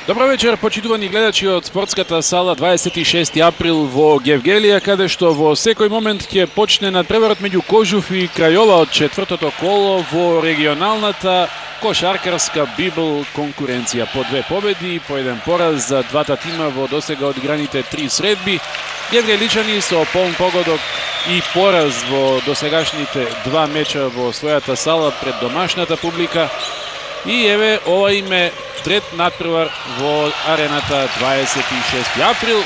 Добро вечер, почитувани гледачи од спортската сала 26 април во Гевгелија, каде што во секој момент ќе почне надпреварот меѓу Кожув и Крајова од четвртото коло во регионалната кошаркарска библ конкуренција. По 2 победи и по 1 пораз за двата тима во досега одиграните 3 средби. Гевгеличани со полн погодок и пораз во досегашните 2 меча во својата сала пред домашната публика. И еве ова име трет надпревар во арената 26 април.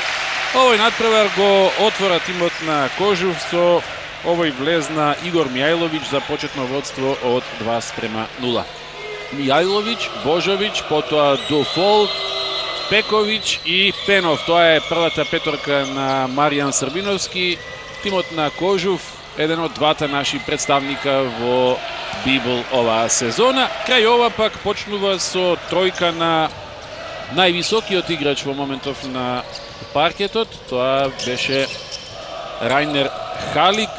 Овој надпревар го отвора тимот на Кожув со овој влез на Игор Мијајловиќ за почетно водство од 2:0. Мијајловиќ, Божовиќ, потоа Дуфолт, Пековиќ и Пенов. Тоа е првата петорка на Маријан Србиновски. Тимот на Кожув, еден од двата наши представника во библ оваа сезона. Крајова пак почнува со тројка на највисокиот играч во моментов на паркетот. Тоа беше Рајнер Халик.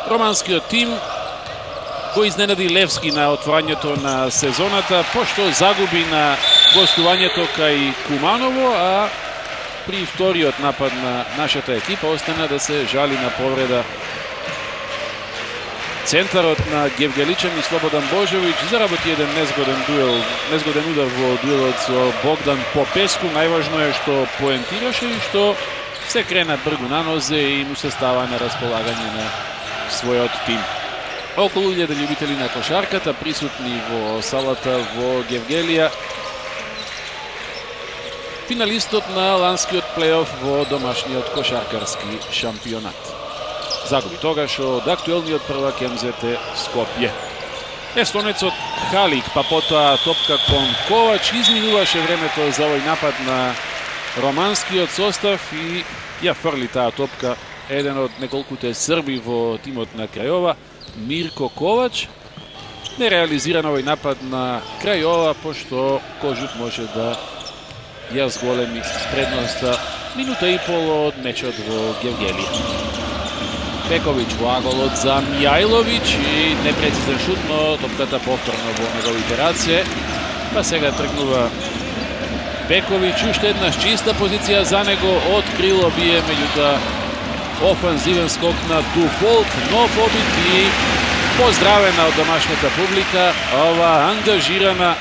Романскиот тим го изненади Левски на отворањето на сезоната, пошто загуби на гостувањето кај Куманово, а при вториот напад на нашата екипа остана да се жали на повреда центарот на Гевгеличани Слободан Божовиќ. Заработи еден незгоден удар во дуелот со Богдан Попеску. Најважно е што поентираше и што се крена бргу на нозе и му се става на располагање на својот тим. Околу 1000 љубители на кошарката присутни во салата во Гевгелија. Финалистот на ланскиот плейоф во домашниот кошаркарски шампионат. Загуби тогаш од актуелниот првак МЗТ Скопје. Естонецот Халик, па потоа топка кон Ковач, изминуваше времето за овој напад на романскиот состав и ја фрли таа топка еден од неколкуте срби во тимот на Крајова, Мирко Ковач. Не реализира овој напад на Крајова, пошто Кожув може да ја зголеми предноста минута и пол од мечот во Гевгелија. Пековиќ во аголот за Мијајловиќ и непрецизен шут, но топката повторно во неговите раце. Па сега тргнува Пековиќ, уште еднаш чиста позиција за него, од крило бие, меѓутоа офанзивен скок на Дуфолт, нов обид и поздравена од домашната публика ова ангажирана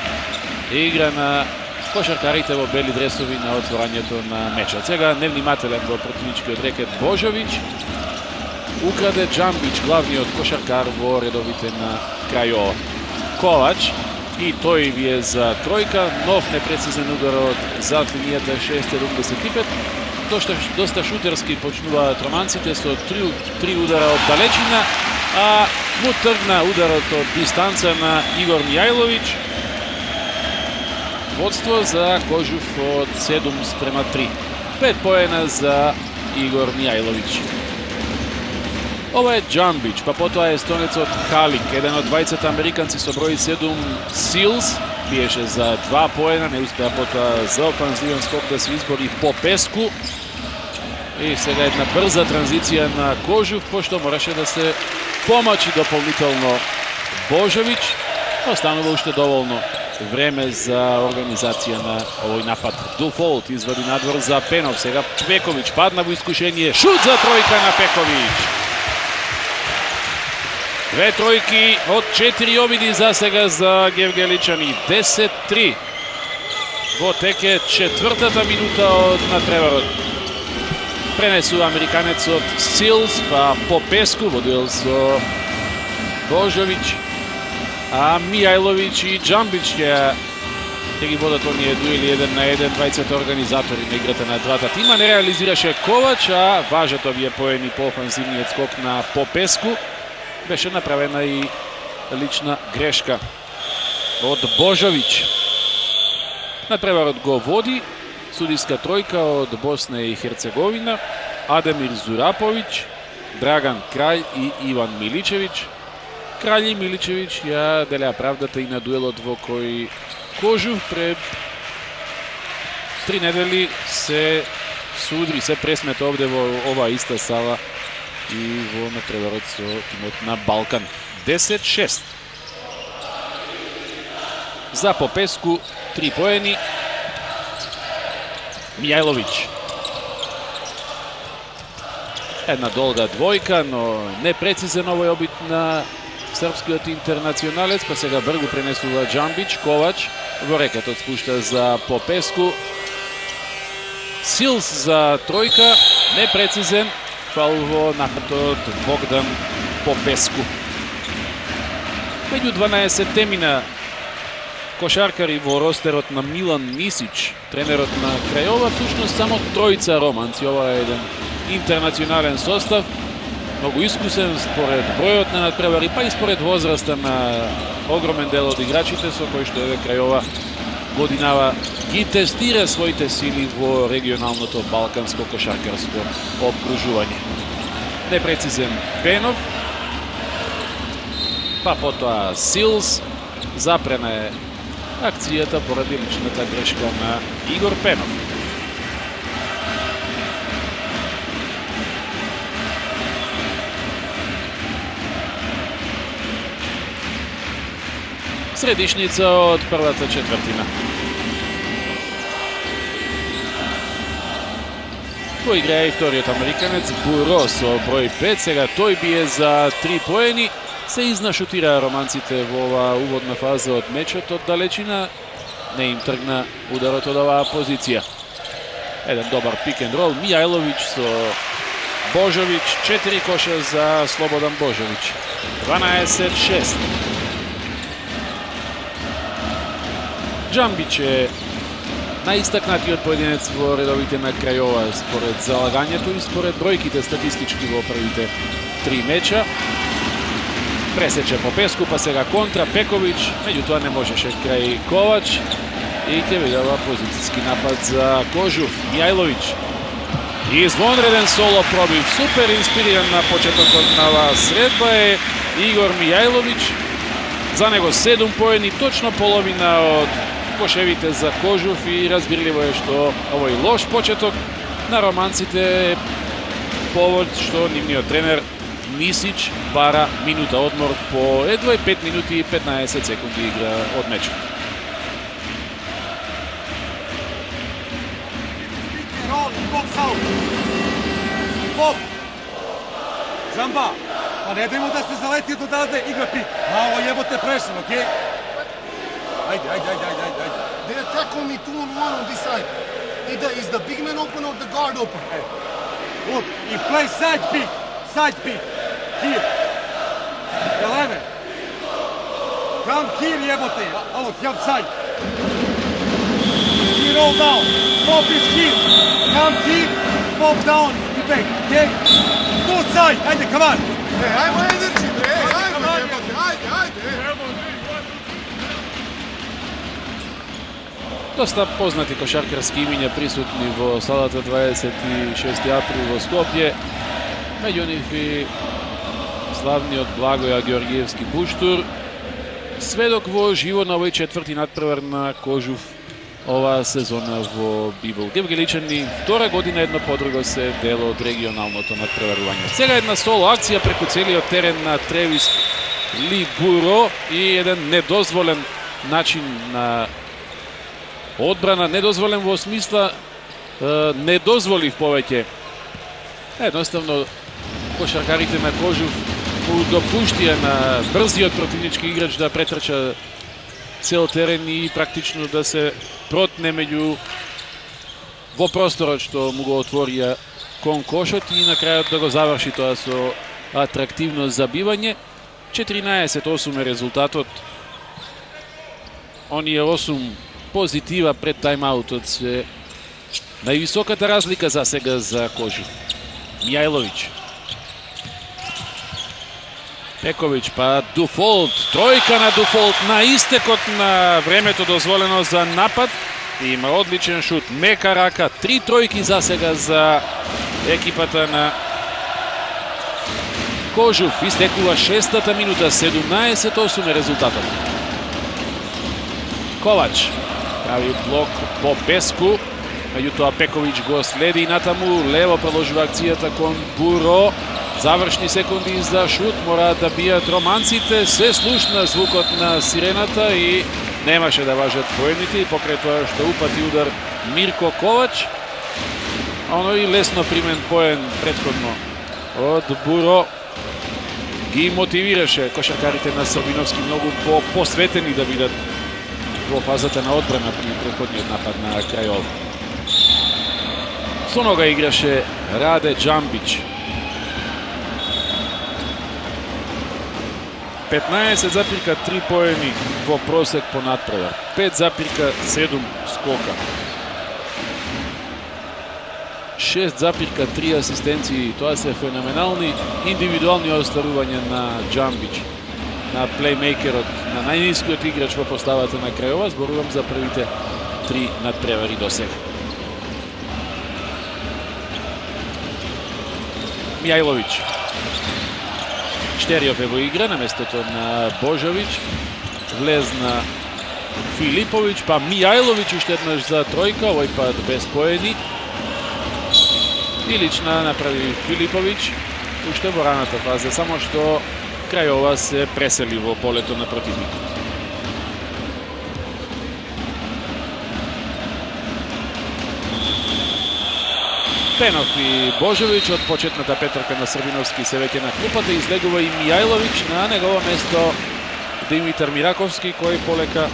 игра на кошаркарите во бели дресови на отворањето на мечот. Сега невнимателен во противничкиот рекет Божовиќ украде Джамбич, главниот кошаркар во редовите на Крајова. Ковач и тој вие за тројка, нов непрецизен удар од зад линијата 6:75. Доста шутерски почнуваат романците со 3 удара од далечина, а му тргна ударот од дистанца на Игор Мијајловиќ. Водство за Кожув од 7:3. 5 поена за Игор Мијајловиќ. Ова е Джамбич, па потоа естонецот Халик, еден од двајцата американци со број 7 Силс, биеше за 2 поена, не успеа потоа за офанзивен скок да се избори Попеску. И сега една брза транзиција на Кожув, пошто мораше да се помачи дополнително Божовиќ. Останува уште доволно време за организација на овој напад. Дуфолт извади надвор за Пенов, сега Пековиќ падна во искушение, шут за тројка на Пековиќ. 2 тројки од 4 обиди за сега за Гевгеличани. 10:3 во теке четвртата минута од надпреварот. Пренесува американецот Силс, па Попеску во дуел со Божовиќ, а Мијајловиќ и Джамбич ќе ги водат оние дуели 1-1, двајцата организатори на играта на двата тима. Не реализираше Ковач, а важат овие поени по офанзивниот скок на Попеску. Беше направена и лична грешка од Божовиќ. Надпреварот го води судиска тројка од Босна и Херцеговина, Адемир Зураповиќ, Драган Краљ и Иван Миличевиќ. Краљ и Миличевиќ ја делеа правдата и на дуелот во кој Кожув пред 3 недели се судри, се пресмета овде во оваа иста сала и во надпреварот со тимот на Балкан. 10-6. за Попеску, 3 поени. Мијајловиќ. Една долга двојка, но непрецизен овој обид на српскиот интернационалец, па сега бргу пренесува Џамбич. Ковач во рекетот спушта за Попеску. Силс за тројка, непрецизен. Фаул во нападот Богдан Попеску. Меѓу 12 темина кошаркари во ростерот на Милан Мисич, тренерот на Крајова, всушност само тројца романци. Ова е еден интернационален состав, многу искусен според бројот на надпревари, па и според возраста на огромен дел од играчите, со кој што еве Крајова годинава ги тестира своите сили во регионалното балканско кошаркарско обкружување. Непрецизен Пенов, па потоа Силс. Запрена е акцијата поради личната грешка на Игор Пенов. Средишница од првата четвртина. Поиграа и вториот американец Буро со број 5. Сега тој бие за 3 поени. Се изнашутираа романците во оваа уводна фаза од мечот од далечина. Не им тргна ударот од оваа позиција. Еден добар пик енд рол. Мијајловиќ со Божовиќ. 4 коша за Слободан Божовиќ. 12-6. Џамбич е најистакнатиот поединец во редовите на Крајова според залагањето и според бројките статистички во првите 3 меча. Пресече Попеску, па сега контра Пековиќ, меѓутоа не можеше крај Ковач и ќе видела позицијски напад за Кожуф. Мијајловиќ. Извонреден соло пробив, супер инспириран на почетокот на оваа средба е Игор Мијајловиќ. За него 7 поени, точно половина од кошевите за Кожуф и разбирливо е што овој лош почеток на романците е повод што нивниот тренер Мисич бара минута одмор по едва 5 минути и 15 секунди игра од мечот. Џамба, па не дај му да се залети додаде игра пик. Мало јеботе прешен, окей? Ајде. They attack on me 2-on-1 on this side. Is the big man open or the guard open? Look, he plays side pick. Here. 11. Come here, jebote. Alo, help side. He roll down. Pop is here. Come here. Pop down. Be back, okay? Go side. Ajde, come on. Ajmo energy, bre. Ajmo, jebote. Ajde. Доста познати кошаркарски имиња присутни во салата 26 април во Скопје. Меѓу нив и славниот Благоја Георгиевски Буштур. Сведок во живо на овој четврти надпревар на Кожуф оваа сезона во Библ. Гевгеличани втора година едно по друго се дел од регионалното надпреварување. Сега една соло акција преку целиот терен на Тревис Ли Буро и еден недозволен начин на одбрана, недозволен во смисла не дозволив повеќе. Едноставно кошаркарите на Кожуф му допуштија на брзиот противнички играч да претрча цел терен и практично да се протне меѓу во просторот што му го отворија кон кошот и на крајот да го заврши тоа со атрактивно забивање. 14-8 е резултатот. Оние 8 позитива пред тајмаутот се највисоката разлика за сега за Кожуф. Мијајловиќ. Пековиќ, па Дуфолт. Тројка на Дуфолт на истекот на времето дозволено за напад. Има одличен шут, мека рака. 3 тројки за сега за екипата на Кожуф. Истекува 6-та минута, 17-8 е резултатот. Ковач прави блок Попеску, меѓутоа Пековиќ го следи и натаму, лево продолжува акцијата кон Буро. Завршни секунди за шут, мораат да бијат романците, се слушна звукот на сирената и немаше да важат поените и покрај тоа што упати удар Мирко Ковач. Оно и лесно примен поен претходно од Буро ги мотивираше кошаркарите на Србиновски многу посветени да бидат во фазата на одбрана при претходниот напад на Крајов. Со нога играше Раде Джамбич. 15,3 поени во просек по надпревар, 5,7 скока, 6,3 асистенции. Тоа се феноменални индивидуални остварувања на Джамбич, на плеймейкерот, на најнискиот играч во поставата на Крајова. Зборувам за првите 3 надпревари до сега. Мијајловиќ. Штериов е во игра на местото на Божовиќ. Влезна Филиповиќ, па Мијајловиќ уште еднаш за тројка, овој пат без поени. И лична направи Филиповиќ уште во раната фаза, само што Крајова се пресели во полето на противникот. Пенов и Божовиќ од почетната петорка на Србиновски се веќе на клупата. Излегува и Мијајловиќ, на негово место Димитар Мираковски, кој полека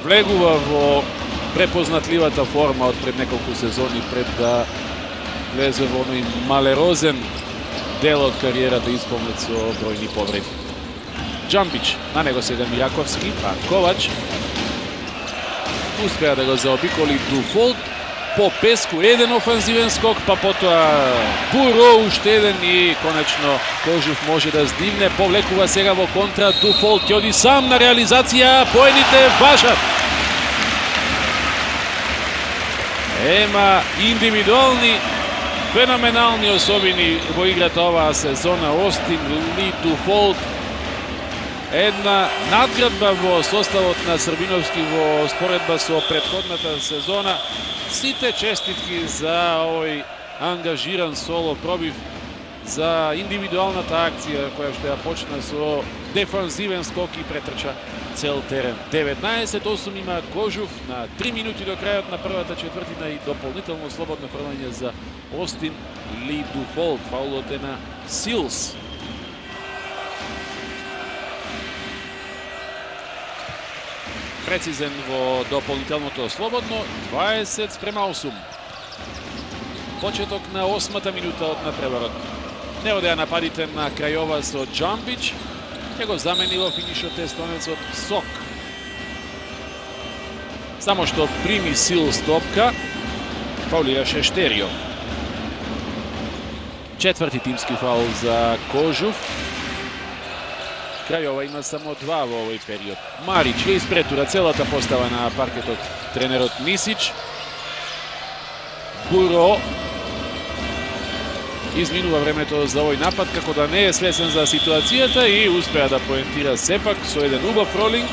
влегува во препознатливата форма од пред неколку сезони, пред да влезе во оној малерозен дел од кариерата исполнет со бројни повреди. Джамбич, на него сега Мираковски, па Ковач успеа да го заобиколи Дуфолт. По Песку еден офанзивен скок, па потоа Буро уште еден и конечно Кожув може да здивне. Повлекува сега во контра Дуфолт, ќе оди сам на реализација, поените важат. Ема индивидуални феноменални особини во играта оваа сезона. Остин Ли Дуфолт, една надградба во составот на Србиновски во споредба со претходната сезона. Сите честитки за овој ангажиран соло пробив, за индивидуалната акција која што ја почна со дефанзивен скок и претрча цел терен. 19-8 има Кожув на 3 минути до крајот на првата четвртина и дополнително слободно фрлање за Остин Ли Дуфолт. Фаулот е на Силс. Прецизен во дополнителното слободно, 20-8. Почеток на 8-та минута од надпреварот. Не одеа нападите на Крајова со Джамбич, ќе го замени во финишот естонецот Сок. Само што прими Силс топка, фаулираше Штериов. Четврти тимски фаул за Кожув. Крајова има само 2 во овој период. Марич ја испретура целата постава на паркетот тренерот Мисич. Буро изминува времето за овој напад, како да не е свесен за ситуацијата и успеа да поентира сепак со еден убав ролинг.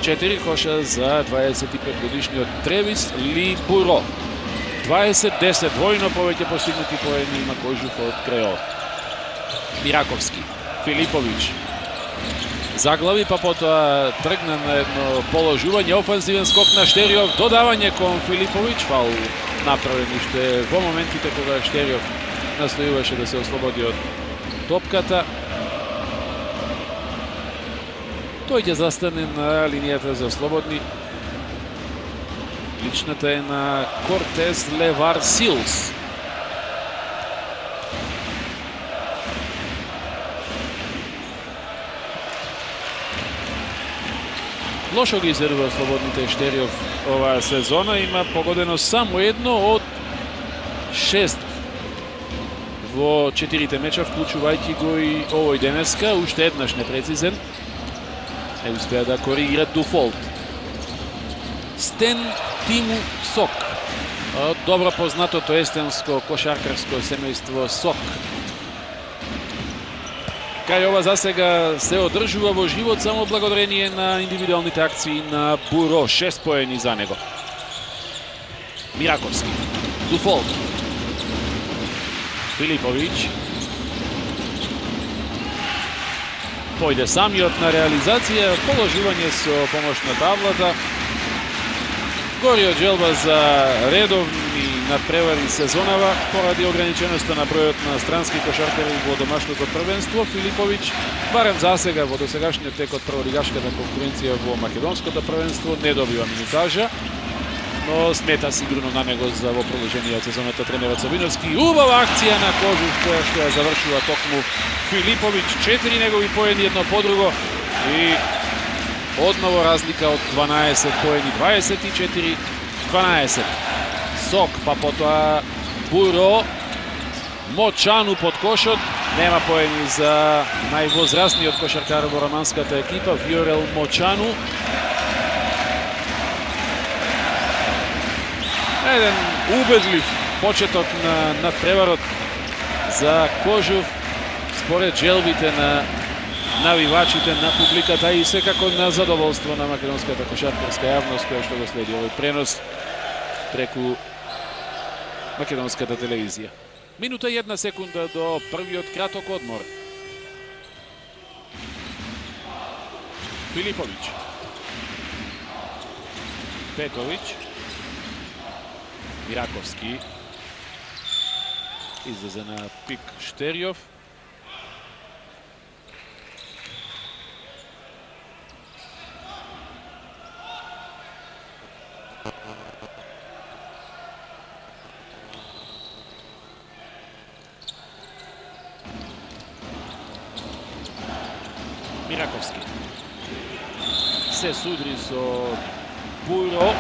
4 коша за 25 годишниот Тревис Ли Буро. 20-10, двојно повеќе постигнати поени има Кожув од Крајова. Мираковски. Филиповиќ заглави, па потоа тргна на едно положување, офанзивен скок на Штериов, додавање кон Филиповиќ, фаул направен уште во моментите кога Штериов настојуваше да се ослободи од топката. Тој ќе застане на линијата за слободни. Личната е на Кортес Левар Силс. Лошо ги изгледува слободните Штериов оваа сезона. Има погодено само едно од 6 во 4 меча, вклучувајќи го и овој денеска. Уште еднаш непрецизен. Не успеа да коригират Дуфолт. Стен Тиму Сок. Добро познатото естенско кошаркарско семејство Сок. Крајова засега се одржува во живот само благодарение на индивидуалните акции на Буро. 6 поени за него. Мираковски. Дуфолт. Филиповиќ. Појде самиот на реализација, положување со помош на таблата. Гори од желба за редовни надпревари сезонава поради ограниченоста на бројот на странски кошаркари во домашното првенство. Филиповиќ, барем засега во досегашниот тек од прволигашката конкуренција во македонското првенство, не добива минутажа, но смета сигурно на него за во продолжение од сезоната тренерот Сабиновски. Убава акција на Кожув, која што ја завршува токму Филиповиќ. 4 негови поени едно по друго и одново разлика од 12 поени, 24-12. Сок, па потоа Буро, Мочану под кошот, нема поени за највозрастниот кошаркар во романската екипа, Виорел Мочану. Еден убедлив почеток на надпреварот за Кожув, според желбите на навивачите, на публиката и секако на задоволство на македонската кошаркарска јавност која што го следи овој пренос преку македонската телевизија. Минута и 1 секунда до првиот краток одмор. Филиповиќ. Петовиќ. Мираковски. Излезе на пик Штерјов. Мираковски се судри со Буро.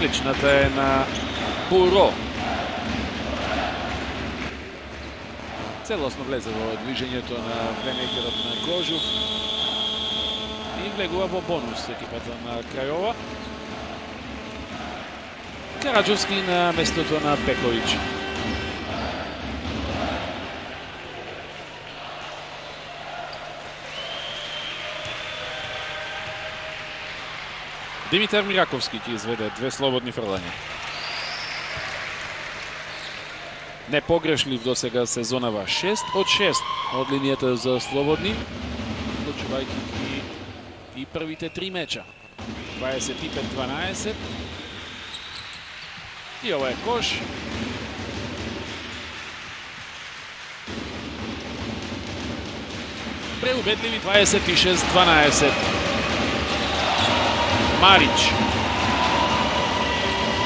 Личната е на Буро. Целосно влезе во движењето на плеймејкерот на Кожув и влегува во бонус екипата на Крајова. Караджовски на местото на Пековиќ. Димитар Мираковски ќе изведе 2 слободни фрлања. Не погрешлив до сега сезонава, 6 од 6 од линијата за слободни, вклучувајќи и првите 3 меча. 25-12. И ова е кош. Преубедливи 26-12. Марич.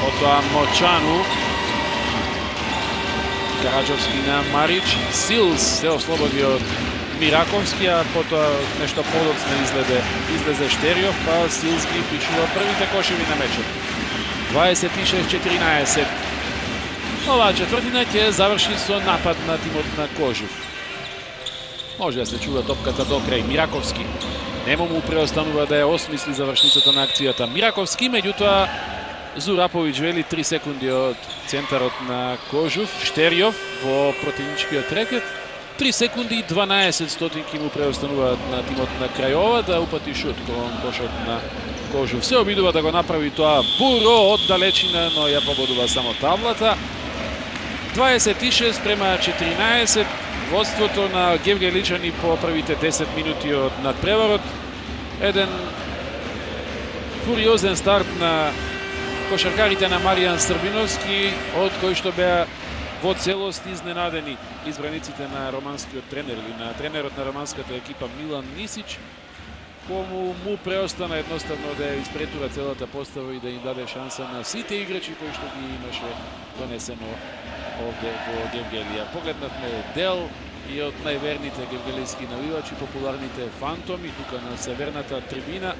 Потоа Мочану. Караджовски на Марич. Силс се ослободи од Мираковски, а потоа нешто подоцна излезе Штерјов, па Силс ги пишува првите кошеви на мечот. 26-14. Оваа четвртина ќе заврши со напад на тимот на Кожув. Може да се чува топката до крај. Мираковски. Нема му преостанува да ја осмисли завршницата на акцијата. Мираковски, меѓутоа Зураповиќ вели 3 секунди од центарот на Кожув. Штерјов во противничкиот рекет. 3 секунди и 12 стотинки му преостануваат на тимот на Крајова да упати шут кон кошот на Кожув. Се обидува да го направи тоа Буро од далечина, но ја погодува само таблата. 26-14. Водството на Гевгеличани по првите 10 минути од надпреварот. Еден фуриозен старт на кошаркарите на Маријан Србиновски, од кој што беа во целост изненадени избраниците на романскиот тренер или на тренерот на романската екипа Милан Нисич, кому му преостана едноставно да ја испретура целата постава и да им даде шанса на сите играчи кои што ги имаше донесено овде во Гевгелија. Погледнавме дел и од најверните гевгелијски навивачи, популарните фантоми тука на северната трибина,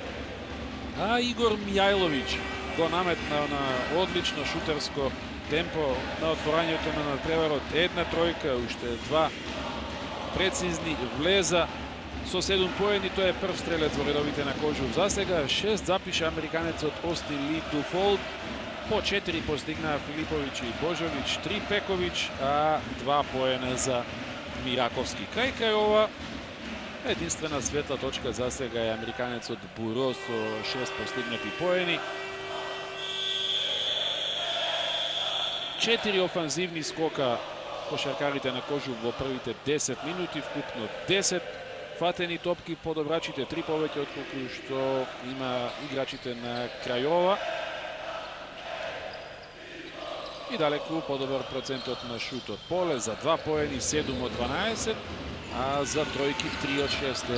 а Игор Мијајловиќ го наметна на одлично шутерско темпо на отворањето на надпреварот. Една тројка, уште 2 прецизни влеза со 7 поени. Тој е прв стрелец во редовите на Кожув за сега. 6 запиша американецот Остин Ли Дуфолд. По 4 постигнаа Филиповиќ и Божовиќ, 3 Пековиќ, а 2 поена за Мираковски. Крај ова единствена светла точка за сега е американецот Буро со 6 постигнати поени. 4 офанзивни скока кошаркарите на Кожув во првите 10 минути, вкупно 10 фатени топки, подобрачите 3 повеќе отколку што има играчите на Крајова. И далеку подобар процентот на шут од поле, за 2 поени 7 од 12, а за тројки 3 од 6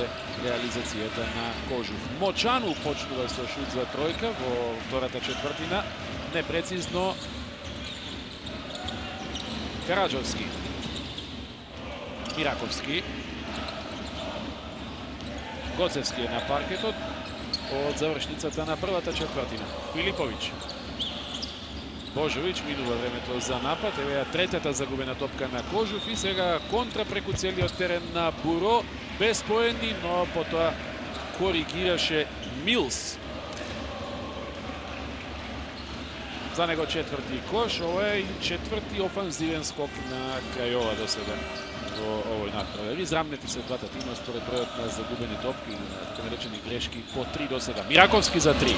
реализацијата на Кожув. Мочану почнува со шут за тројка во втората четвртина, непрецизно. Караджовски, Мираковски, Гоцевски е на паркетот од завршницата на првата четвртина. Филиповиќ, Божовиќ, минува времето за напад, еве ја третата загубена топка на Кожув и сега контра преку целиот терен на Буро, без поени, но потоа коригираше Милс. За него четврти кош, ова е четврти офанзивен скок на Крајова до сега во овој натпревар. Израмнети се двата тима според бројот на загубени топки или на така наречени грешки по 3 до сега. Мираковски за 3.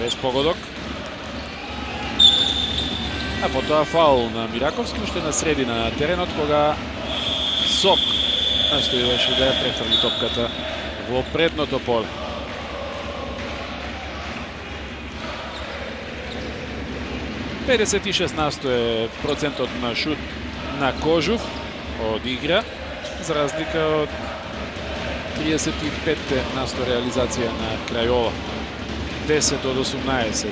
Без погодок. А потоа фаул на Мираковски уште на средина на теренот кога Сок настојуваше да ја префрли топката во предното поле. е процентот на шут на Кожув од игра, за разлика од 35% реализација на Крајова. 10 од 18 е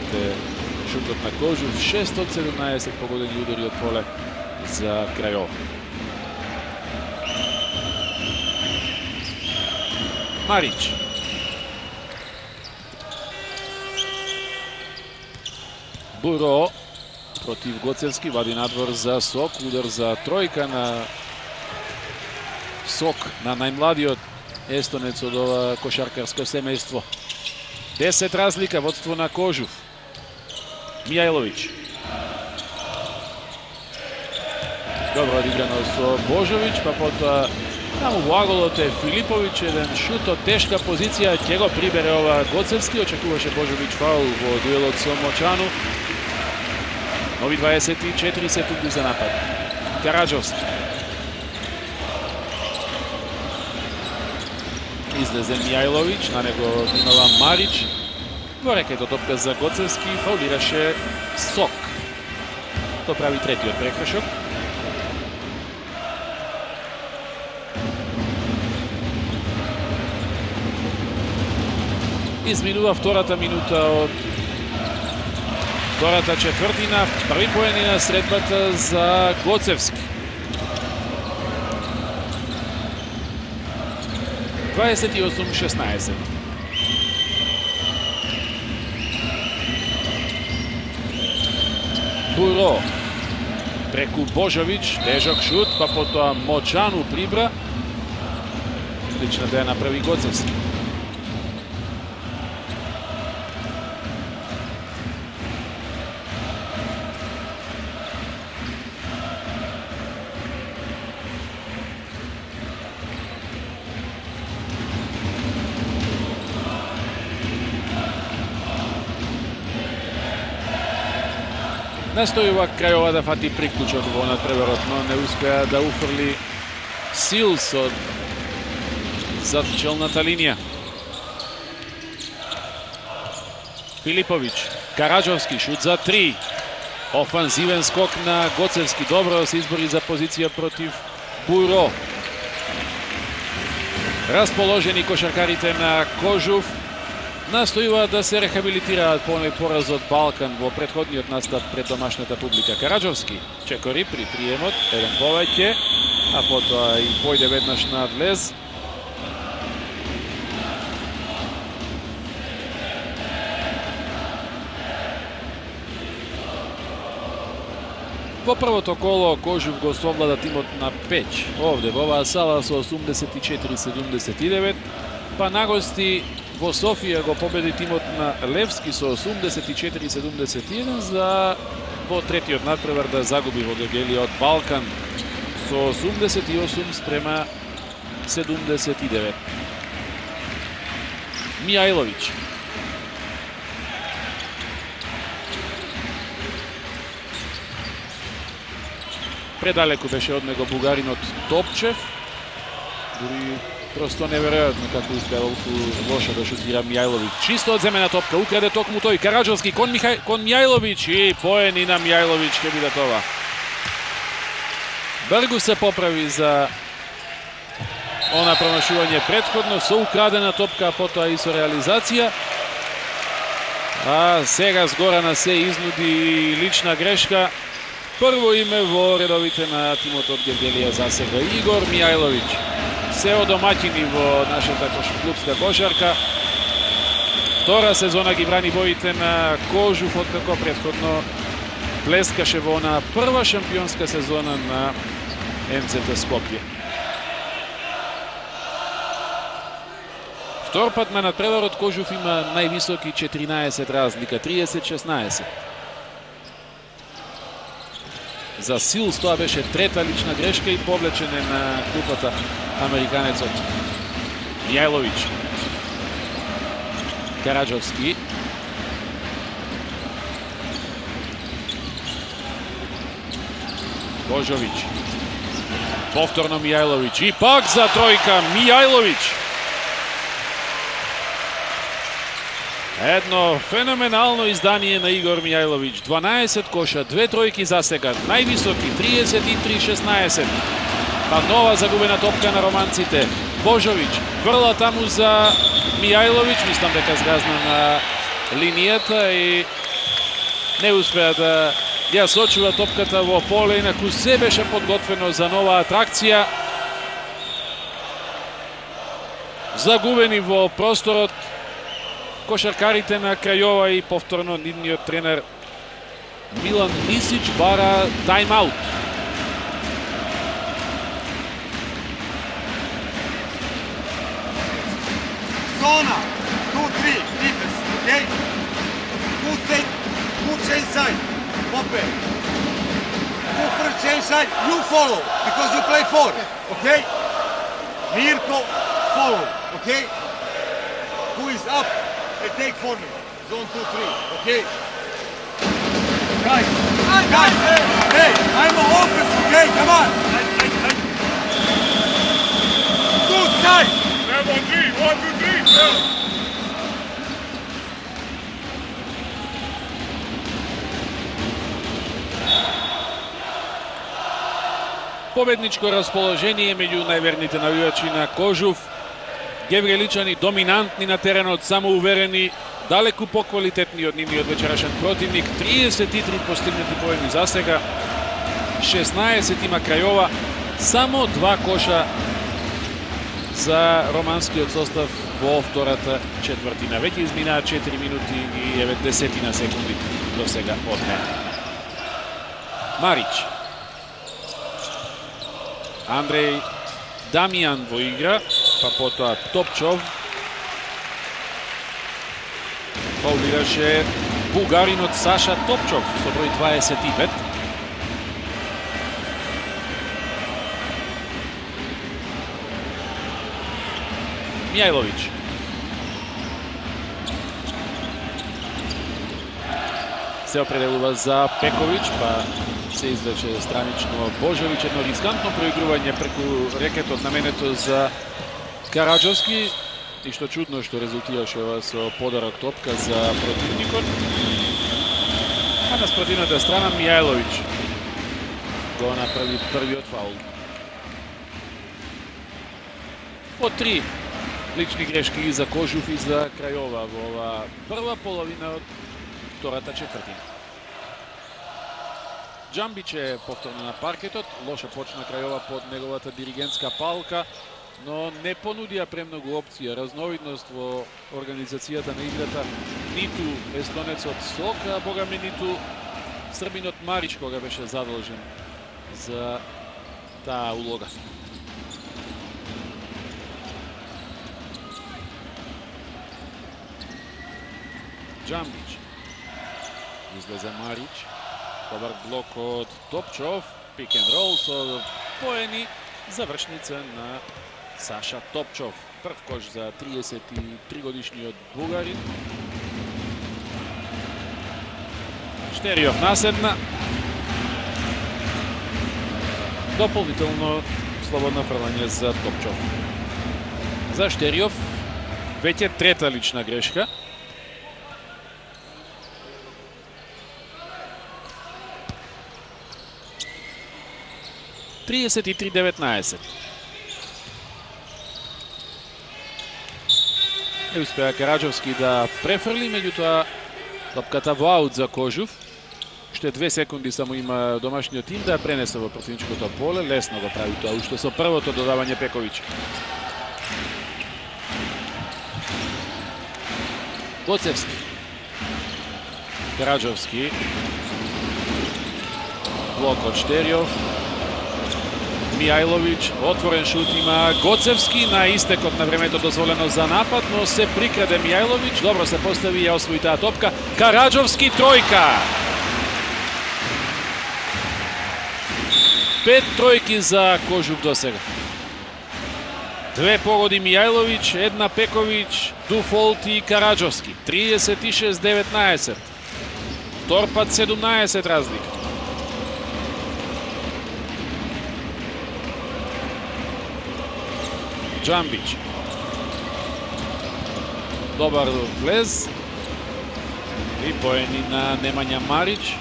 шутот на Кожув, 6 од 17 погодени удари од поле за Крајова. Марич. Буро против Гоцевски, вади надвор за Сок, удар за тројка на Сок, на најмладиот естонец од ова кошаркарско семејство. 10 разлика, водство на Кожув. Мијајловиќ. Добро одиграно со Божовиќ, па потоа таму во аголот е Филиповиќ, еден шут од тешка позиција, ќе го прибере ова Гоцевски, очекуваше Божовиќ фаул во дуелот со Мочану. Нови 24 секунди за напад. Караджовски. Излезе Мијајловиќ, на него минала Марич. Во рекето топка за Гоцевски, фаулираше Сок. Тоа прави третиот прекршок. Изминува втората минута од втората четвртина, први поени на средбата за Гоцевски. 28-16. Буро преку Божовиќ, тежок шут, па потоа Мочану прибра. Лично да ја направи Гоцевски. Настојува Крајова да фати приклучок во надпреварот, но не успеа да уфрли Силс од зад челната линија. Филиповиќ, Караджовски, шут за 3. Офанзивен скок на Гоцевски, добро се избори за позиција против Буро. Расположени кошаркарите на Кожув настојуваат да се рехабилитираат по оној пораз од Балкан во претходниот настап пред домашната публика. Караджовски чекори при приемот, еден повеќе, а потоа и појде веднаш на адлез. Во првото коло Кожув го совлада тимот на Печ, овде во оваа сала со 84-79, па на гости во Софија го победи тимот на Левски со 84-71 за во третиот надпревар да загуби во Гегелиот Балкан со 88-79. Мијајловиќ. Предалеку беше од него бугаринот Топчев. Дури просто неверојатно како успеал лошо да шутира Мијајловиќ. Чисто одземена топка, украде токму тој Караџовски кон Мијајловиќ и поени на Мијајловиќ ќе биде това. Бргу се поправи за она промашување претходно со украдена топка, а потоа и со реализација. А сега згора на се изнуди лична грешка. Прво име во редовите на тимот од Гевгелија засега Игор Мијајловиќ. Се од домаќини во нашата клубска кошарка. Втора сезона ги брани боите на Кожуф, откако претходно блескаше во она прва шампионска сезона на МЦТ Скопје. Втор пат на надпреварот Кожуф има највисоки 14 разлика, 30-16. За Силс тоа беше трета лична грешка и повлечене на клупата американецот Мијајловиќ. Караџовски. Божовиќ. Повторно Мијајловиќ и пак за тројка Мијајловиќ. Едно феноменално издание на Игор Мијајловиќ. 12 коша, 2 тројки за сега, највисоки 33-16. Па нова загубена топка на романците. Божовиќ врла таму за Мијајловиќ, мислам дека згазна на линијата и не успеа да ја сочува топката во поле, инаку се беше подготвено за нова атракција. Загубени во просторот кошаркарите на Крајова и повторно нивниот тренер Милан Мисич бара тайм-аут. Zona, 2-3, defense, okay? Who take, who change side, Pope. Who first change side, you follow, because you play 4, okay? Mirko, follow, okay? Who is up, they take for me. Zone 2-3, okay? Guys, hey, I'm an offense, okay? Come on. Two side. 1-2-3, 1-2-3. Победничко расположение меѓу најверните навивачи на Кожуф. Гевгеличани доминантни на теренот, самоуверени, далеку поквалитетни од нивниот вечерашен противник. 33 постигнати поени за сега, 16 има Крајова, само 2 коша за романскиот состав во втората четвртина. Веќе изминаа 4 минути и 90 секунди до сега одмена. Марич. Андреј Дамјан во игра, па потоа Топчов. Фаулираше бугаринот Саша Топчов со број 25. Мијајловиќ. Се определува за Пековиќ, па се извлече странично Божовиќ. Едно рискантно проигрување преку рекетот наменето за Караџовски. И што чудно што резултираше ова со подарок топка за противникот. А на спротивната страна Мијајловиќ го направи првиот фаул. По 3 лични грешки и за Кожуф и за Крајова во ова прва половина од втората четвртина. Џамбич е повторно на паркетот, лошо почна Крајова под неговата диригентска палка, но не понудија премногу опција, разновидност во организацијата на играта, ниту естонецот Сок, а богами ниту србинот Марич кога беше задолжен за таа улога. Џамбич. Излезе Марич. Добар блок од Топчов. Пик н рол со поени. Завршница на Саша Топчов. Прв кош за 33 годишниот бугарин. Штериов наседна. Дополнително слободно фрлање за Топчов. За Штериов веќе трета лична грешка. (33-19). Не успеа Караджовски да префрли, меѓутоа топката во аут за Кожув. Уште 2 секунди само има домашниот тим да ја пренесе во противничкото поле. Лесно го прави тоа, уште со првото додавање Пековиќ. Гоцевски. Караджовски. Блок од Штериов. Мијајловиќ, отворен шут има Гоцевски на истекот на времето дозволено за напад, но се прикраде Мијајловиќ, добро се постави и ја освои таа топка. Караджовски тројка. 5 тројки за Кожув до сега. 2 погоди Мијајловиќ, 1 Пековиќ, Дуфолт и Караджовски. 36-19. Втор пат 17 разлика. Джамбич. Добар влез. И поени на Немања Марич.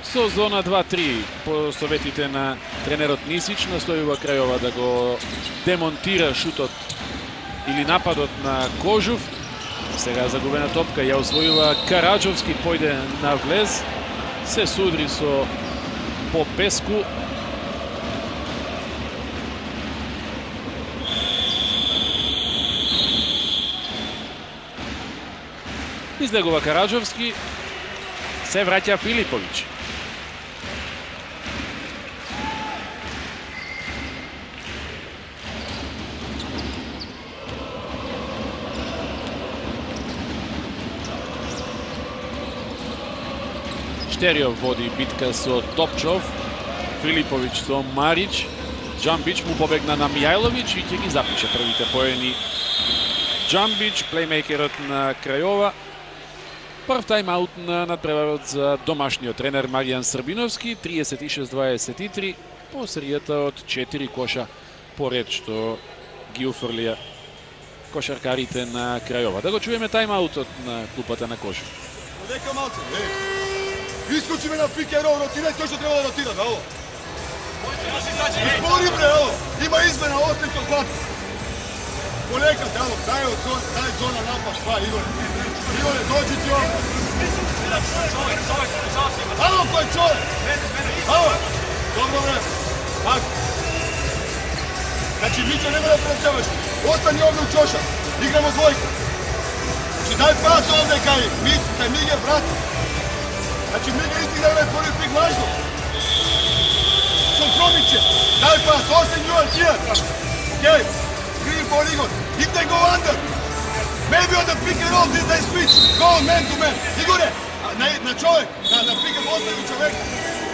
Со зона 2-3 по советите на тренерот Нисич настојува Крајова да го демонтира шутот или нападот на Кожув. Сега загубена топка ја освојува Караджовски, појде на влез. Се судри со Попеску. Излегува Караджовски, се враќа Филиповиќ. Штериов води битка со Топчов, Филиповиќ со Марич, Джамбич му побегна на Мијајловиќ и ќе ги запише првите поени. Джамбич, плеймейкерот на Крајова. Прв тайм-аут на надпреварот за домашниот тренер Маријан Србиновски, 36-23 по серијата од 4 коша поред што ги уфрлија кошаркарите на Крајова. Да го чуеме тайм-аутот на клупата на Кожув. Дека малце, искочи ме на пикеров, ротирај тој што треба да ротира, браво. Избори бре, аво, има измена, остај со злат. Полека, дај зона напад, па, Игоре, доđi ti ovdje. Alo, ko je čovjek? Alo, dobro vreme. Tako. Znači, Mića nema da predsjavaš. Ostani ovdje u čošak. Igramo dvojka. Znači, daj pas ovdje kaj Mige, brat. Znači, Mige istigne onaj prvi pik mažno. Što promiče. Daj pas, ostani ovdje, tijat. Okej, green for Igor. If they go under. Maybe on the pick and roll, did they switch? Go man to man. Igore, na čovjek, na pick and ostavi čovjeka.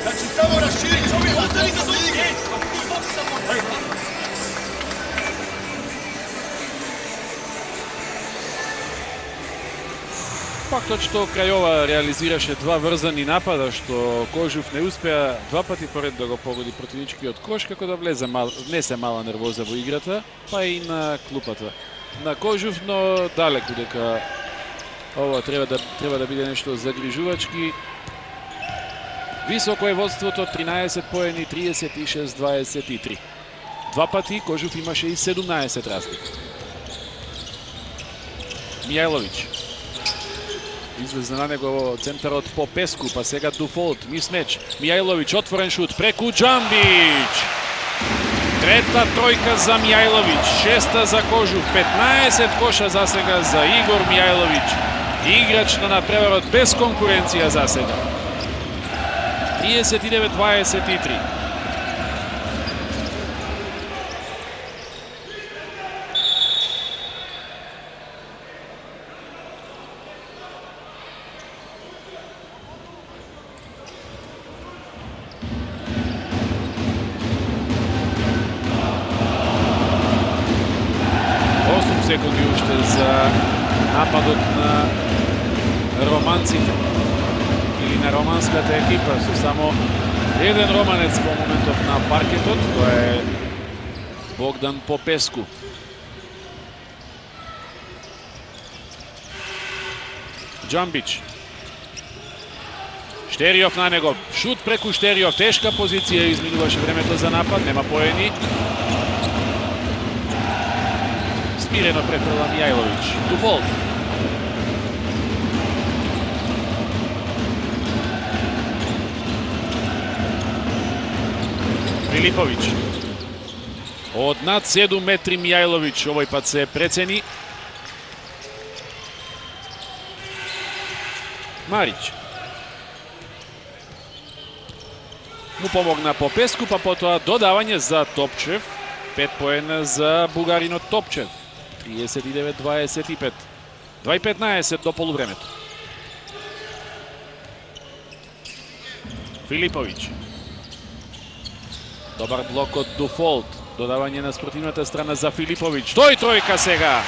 Znači, samo raširi. Ostavi ga do igre. Фактот што Крајова реализираше 2 врзани напада, што Кожув не успеа 2 пати поред да го погоди противничкиот кош, како да внесе мала нервоза во играта, па и на клупата на Кожув, но далеку дека ова треба да биде нешто загрижувачки. Високо е водството, 13 поени, 36-23. 2 пати Кожув имаше и 17 разлика. Мијајловиќ излезе на него центарот Попеску, па сега Дуфолт, мисмеч. Мијајловиќ, отворен шут преку Джамбич. Трета тројка за Мијајловиќ, 6 за Кожув, 15 коша за сега за Игор Мијајловиќ. Играч на надпреварот без конкуренција за сега. 39-23. Секунди уште за нападот на романците. или на романската екипа со само еден романец во моментов на паркетот, тоа е Богдан Попеску. Джамбич. Штериов на него, шут преку Штериов, тешка позиција, изминуваше времето за напад, нема поени. Смирено префрла Мијајловиќ. Дуфолт. Филиповиќ. Од над 7 метри Мијајловиќ овој пат се прецени. Марич. Му помогна Попеску, па потоа додавање за Топчев. 5 поена за бугаринот Топчев. 39-25. 2:15 до полувремето. Филиповиќ. Добар блок од Дуфолт. Додавање на спротивната страна за Филиповиќ. Тој тројка сега.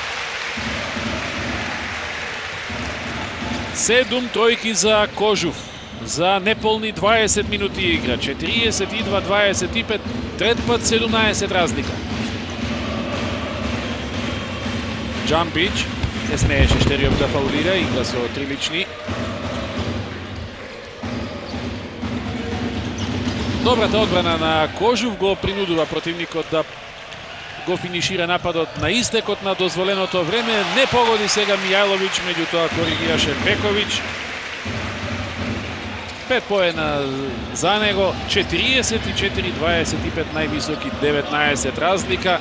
7 тројки за Кожув. За неполни 20 минути игра. 42-25. Трет пат 17 разлика. Джамбич. Не смееше Штериов да фаулира. Игра со трилични. Добрата одбрана на Кожув го принудува противникот да го финишира нападот на истекот на дозволеното време. Не погоди сега Мијајловиќ, меѓутоа коригираше Бековиќ. 5 поена за него, 44-25, највисоки 19 разлика.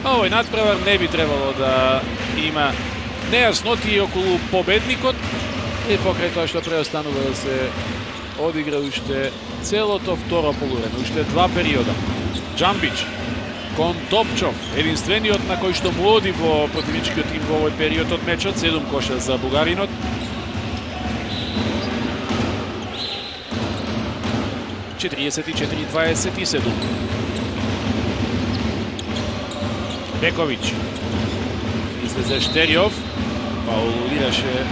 Овој надпревар не би требало да има нејасноти околу победникот и покрај тоа што преостанува да се одигра уште целото второ полувреме, уште 2 периода. Джамбич кон Топчов, единствениот на кој што му оди во противничкиот тим во овој период од мечот, 7 коша за бугаринот. – 44-27. Бековиќ. Излезе Штериов. Фаулираше.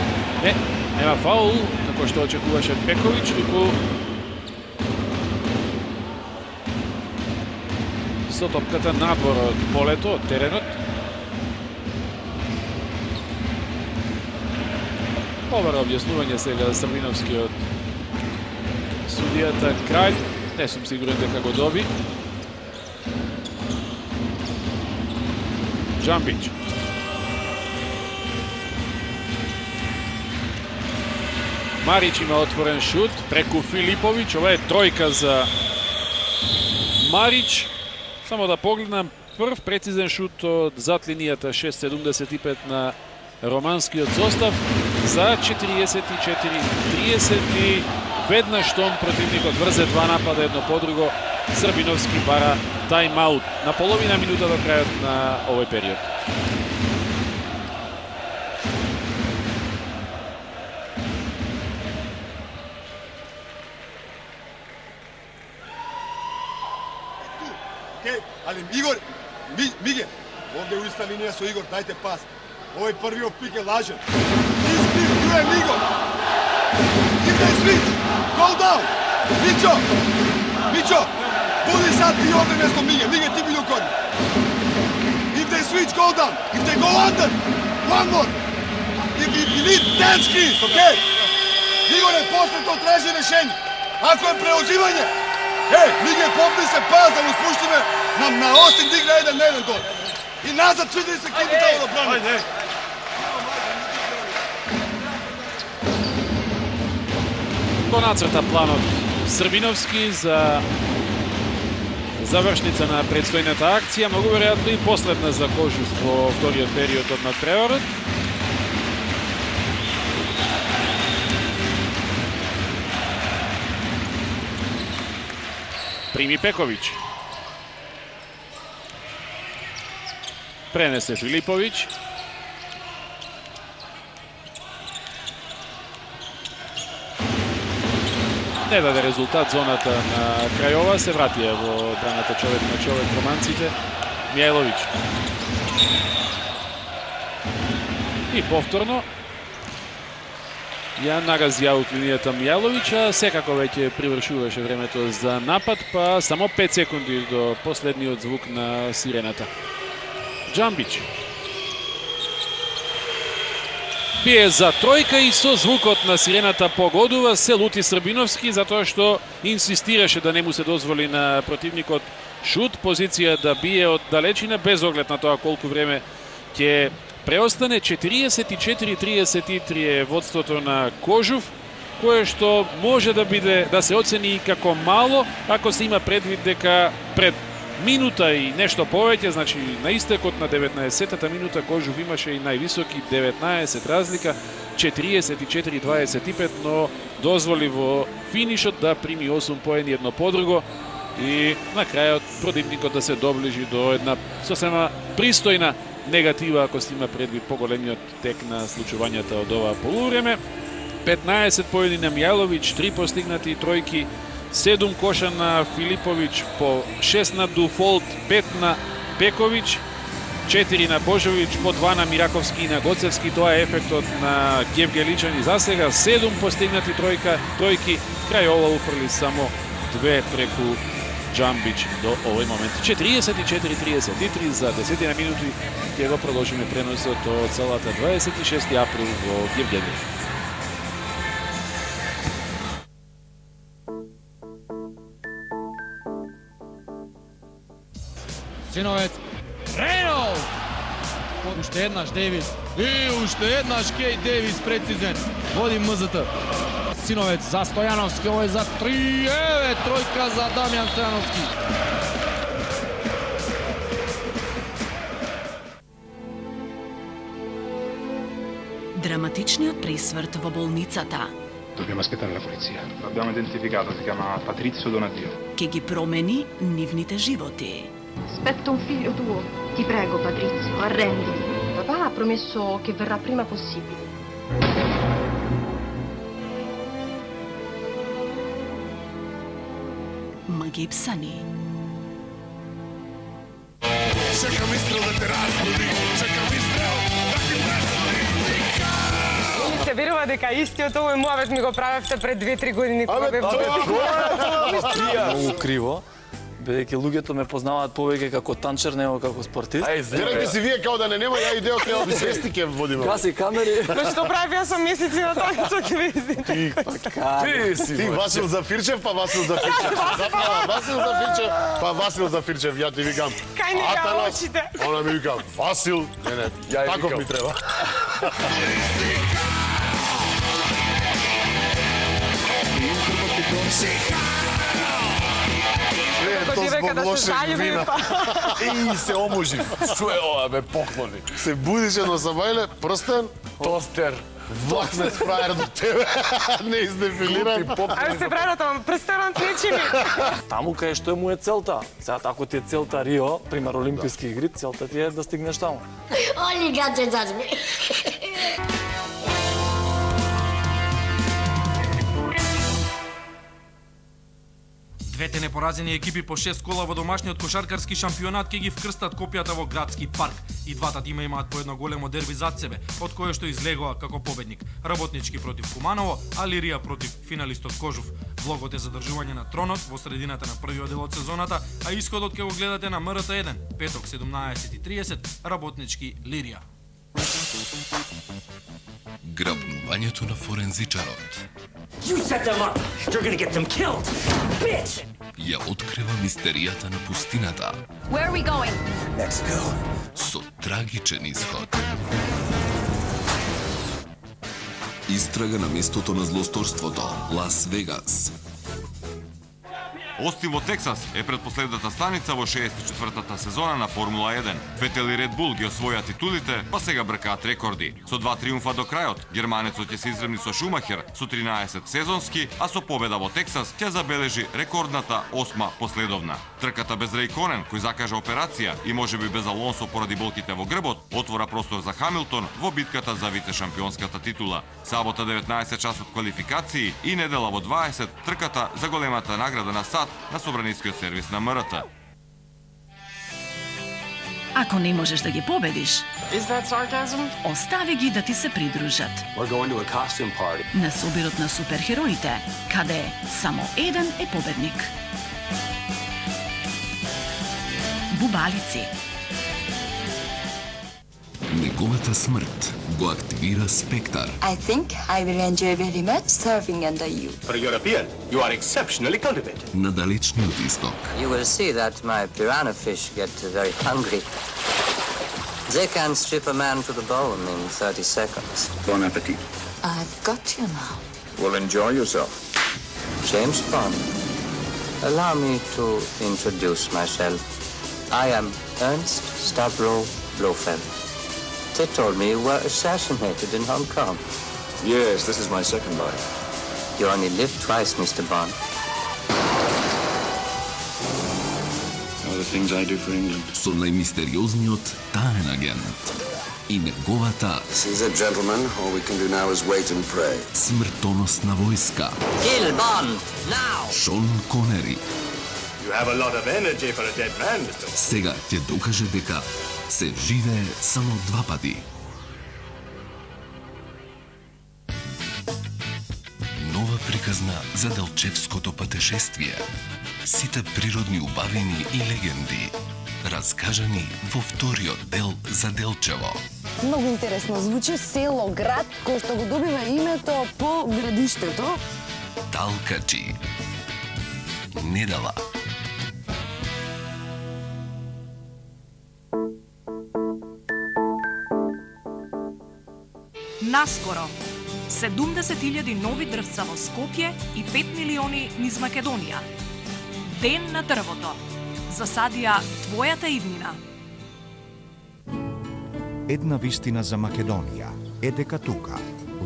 Не, нема фаул, на кој што очекуваше Бековиќ, туку со топката надвор од полето, од теренот. Побара објаснување сега за Србиновскиот судијата Краљ. Не сум сигурен дека го доби. Джамбич. Марич има отворен шут преку Филиповиќ. Ова е тројка за Марич. Само да погледнам, прв прецизен шут од зад линијата, 6:75 на романскиот состав за 44-30 и веднаш штом противникот врзе два напада едно по друго, Србиновски бара тајм-аут на половина минута до крајот на овој период. Ali Igor, Mige, ovdje u ista linija su Igor, dajte pas. Ovaj prvi pik je lažan. Ispit, tu je Igor. Give them switch, go down. Mićo, budi sad ti ovdje mjesto Mige, ti budi u kodnju. If they switch, go down. If they go under, one more. If you need 10 screens, okay? Igore, posle to traži rešenje. Ako je preuzimanje, hej, Mige, popni se pas da mu spušti me na Austin digra 1-1 dole. I nazad 4 sekundi tamo da brani. Ajde. Го нацрта планот Србиновски за завршница на предстојната акција, многу веројатно и последна за Кожув во вториот период од надпреварот. Прими Пековиќ. Пренесе Филиповиќ. Не даде резултат зоната на крајова, се вратија во браната човек на човек романците. Мијајловиќ. И повторно ја нагази аут линијата Мијаловиќ, а секако веќе привршуваше времето за напад, па само 5 секунди до последниот звук на сирената. Джамбич бие за тројка и со звукот на сирената погодува. Се лути Србиновски затоа што инсистираше да не му се дозволи на противникот шут, позиција да бие од далечина без оглед на тоа колку време ќе преостане. 44-33 е водството на Кожув, кое што може да биде да се оцени како мало ако се има предвид дека пред минута и нешто повеќе, значи на истекот на 19-та минута Кожув имаше и највисоки 19 разлика, 44-25, но дозволи во финишот да прими 8 поени едно по друго и на крајот противникот да се доближи до една сосема пристојна негатива ако се има предвид поголемиот тек на случувањата од ова полувреме. 15 поени на Мијаловиќ, 3 постигнати тројки, 7 коша на Филиповиќ, по 6 на Дуфолт, 5 на Пековиќ, 4 на Божовиќ, по 2 на Мираковски и на Гоцевски. Тоа е ефектот на Гевгеличани за сега. 7 постигнати тројки, крај ова уфрли само 2 преку Джамбич до овој момент. 44-33 за 10 на минути ќе го продолжиме преносот од целата 26 април во Гевгелич. Синовец, Рейнолд! Уште еднаш Девис. И уште еднаш Кей Девис прецизен. Води МЗТ. Синовец за Стојановски, овој за 3. Еве, тројка за Дамјан Стојановски. Драматичниот пресврт во болницата. Dobbiamo aspettare la polizia. L'abbiamo identificato, si chiama Patrizio Donatio. Ке ги промени нивните животи. Aspetto un figlio tuo. Ti prego, Patrizio, arrenditi. Papà ha promesso che verrà prima possibile. Магиб Сани. Čekam istrel da te razbudi, čekam istrel da ti presudi. Се верува дека истиот овој муавет ми го правевте пред 2-3 години кога бев Многу криво, бидејќи луѓето ме познаваат повеќе како танчер, него како спортист. Верете си вие као да не нема, ја идеот као свести ке водиме. Гаси камери. Но што прави, јас сум месеци на танцот ќе везите. Ти Васил Зафирчев, па Васил Зафирчев. Васил Зафирчев, па Васил Зафирчев, ја ти викам. Кај не ја очите. Она ми вика Васил, не, таков ми треба. Тоа дека да се заљубим. И се омужи. Што е ова, бе, поклони. Се будиш едно сабајле, прстен, тостер. Влакне фраер до тебе, не издефилиран. Ајде се правилата, прстенот нечи ми. Таму кај што му е целта. Сега тако ти е целта Рио, пример Олимписки игри, целта ти е да стигнеш таму. Only God can judge me. Двете непоразени екипи по 6 кола во домашниот кошаркарски шампионат ќе ги вкрстат копијата во градски парк. И двата тима имаат по едно големо дерби зад себе, од кое што излегоа како победник Работнички против Куманово, а Лирија против финалистот Кожув. Влогот е задржување на тронот во средината на првиот дел од сезоната, а исходот ќе го гледате на МРТ1, петок 17:30, Работнички Лирија. Грабнувањето на форензичарот. You set them up. You're gonna get them killed. Bitch! Ја открива мистеријата на пустината. Where are we going? Mexico. Со трагичен исход. Истрага на местото на злосторството, Лас Вегас. Остин во Тексас е предпоследната станица во 64-та сезона на Формула 1. Фетел и Ред Бул ги освоја титулите, па сега бркаат рекорди. Со 2 триумфа до крајот, германецот ќе се изравни со Шумахер со 13 сезонски, а со победа во Тексас ќе забележи рекордната 8 последовна. Трката без Рейконен, кој закажа операција и можеби без Алонсо поради болките во грбот, отвора простор за Хамилтон во битката за вице-шампионската титула. Сабота 19 часот квалификации и недела во 20 трката за големата награда на САД на собранискиот сервис на МРТ. Ако не можеш да ги победиш, Is that sarcasm? остави ги да ти се придружат. We're going to a costume party. На собирот на суперхероите, каде само еден е победник. Бубалици. Неговата смрт го активира Спектар. I think I will enjoy very much serving under you. For a European, you are exceptionally cultivated. На далечниот исток. You will see that my piranha fish get very hungry. They can strip a man to the bone in 30 seconds. Bon appetit. I've got you now. Well, enjoy yourself. James Bond. Allow me to introduce myself. I am Ernst Stavro Blofeld. They told me you were assassinated in Hong Kong. Yes, this is my second life. You only live twice, Mr. Bond. All the things I do for England. Со најмистериозниот таен агент и неговата Seize it, gentlemen. All we can do now is wait and pray. смртоносна војска. Kill Bond, now! Шон Конери. You have a lot of energy for a dead man, Mr. Сега ќе докаже дека се живее само два пати. Нова приказна за Делчевското патешествие. Сите природни убавини и легенди, раскажани во вториот дел за Делчево. Многу интересно звучи село, град, кој што го добива името по градиштето. Талкачи. Недела. Наскоро, 70.000 нови дрвца во Скопје и 5 милиони низ Македонија. Ден на дрвото. Засадија твојата иднина. Една вистина за Македонија е дека тука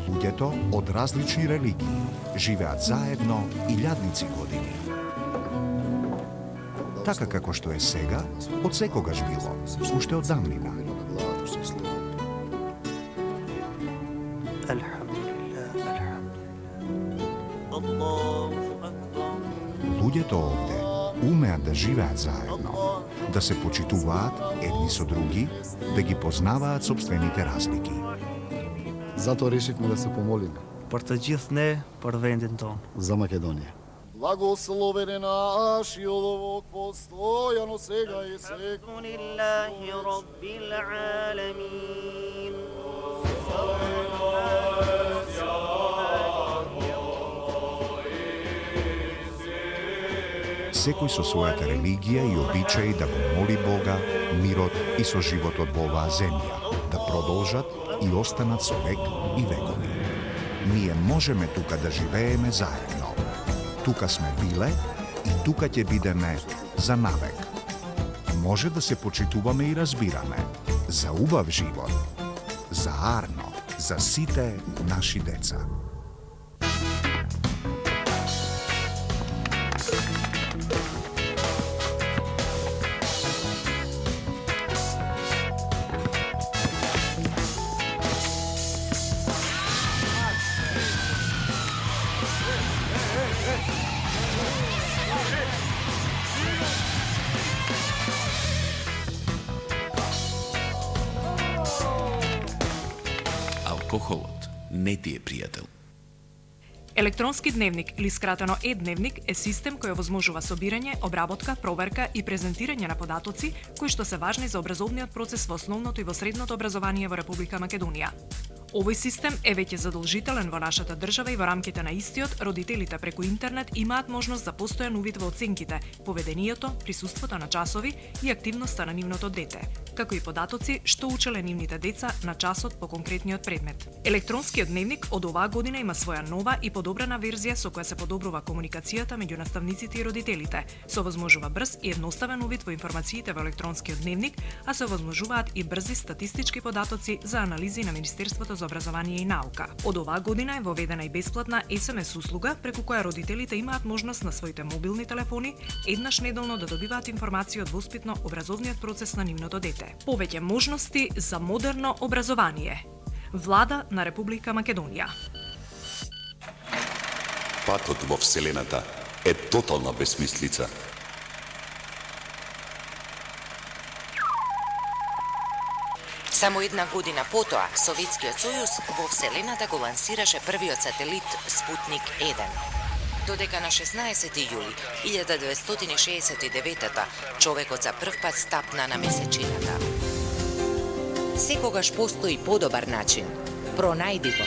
луѓето од различни религии живеат заедно илјадници години. Така како што е сега, од секогаш било, уште од давнина. Луѓето овде умеат да живеат заедно, да се почитуваат едни со други, да ги познаваат собствените разлики. Затоа решивме да се помолиме. Për të gjithë ne, për vendin tonë. За Македонија. Благословен е нашиот Бог постојано сега и секогаш. Лиллахи Раббил Аламин. Секој со својата религија и обичаи да го моли Бога, мирот и соживотот во оваа земја, да продолжат и останат со век и векови. Ние можеме тука да живееме заедно. Тука сме биле и тука ќе бидеме за навек. Може да се почитуваме и разбираме за убав живот, за арно, за сите наши деца. Алкохолот не ти е пријател. Електронски дневник или скратено е-дневник е систем кој овозможува собирање, обработка, проверка и презентирање на податоци кои што се важни за образовниот процес во основното и во средното образование во Република Македонија. Овој систем е веќе задолжителен во нашата држава и во рамките на истиот, родителите преку интернет имаат можност за постојан увид во оценките, поведението, присуството на часови и активноста на нивното дете, како и податоци што учеле нивните деца на часот по конкретниот предмет. Електронскиот дневник од оваа година има своја нова и подобрена верзија со која се подобрува комуникацијата меѓу наставниците и родителите, се овозможува брз и едноставен увид во информациите во електронскиот дневник, а се овозможуваат и брзи статистички податоци за анализи на Министерството за образование и наука. Од оваа година е воведена и бесплатна SMS услуга преку која родителите имаат можност на своите мобилни телефони еднаш неделно да добиваат информации од воспитно образовниот процес на нивното дете. Повеќе можности за модерно образование. Влада на Република Македонија. Патот во Вселената е тотална безсмислица. Само една година потоа, Советскиот сојуз во Вселената го лансираше првиот сателит Спутник 1. Додека на 16 јули 1969 човекот за прв пат стапна на месечината. Секогаш постои подобар начин. Пронајди го.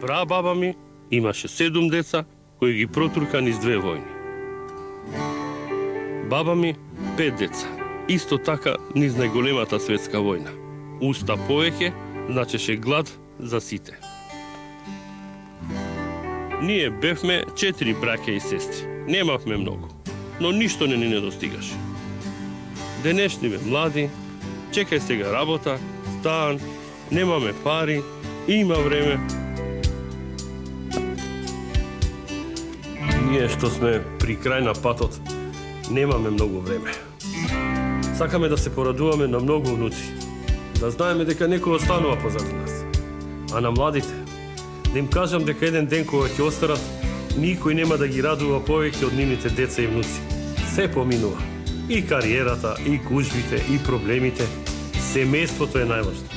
Прабаба ми имаше 7 деца кои ги протурка низ 2 војни. Баба ми 5 деца, исто така низ најголемата светска војна. Уста повеќе значеше глад за сите. Ние бевме 4 браќа и сестри. Немавме многу, но ништо не ни недостигаше. Денешниве млади, чекај сега работа, стан, немаме пари, има време. Ние што сме при крај на патот, немаме многу време. Сакаме да се порадуваме на многу внуци, да знаеме дека некој останува позади нас. А на младите, да им кажам дека еден ден кога ќе остарат, никој нема да ги радува повеќе од нивните деца и внуци. Се поминува. И кариерата, и гужвите, и проблемите. Семејството е најважно.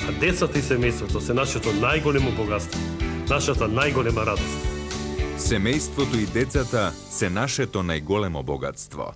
А децата и семејството се нашето најголемо богатство, нашата најголема радост. Семејството и децата се нашето најголемо богатство.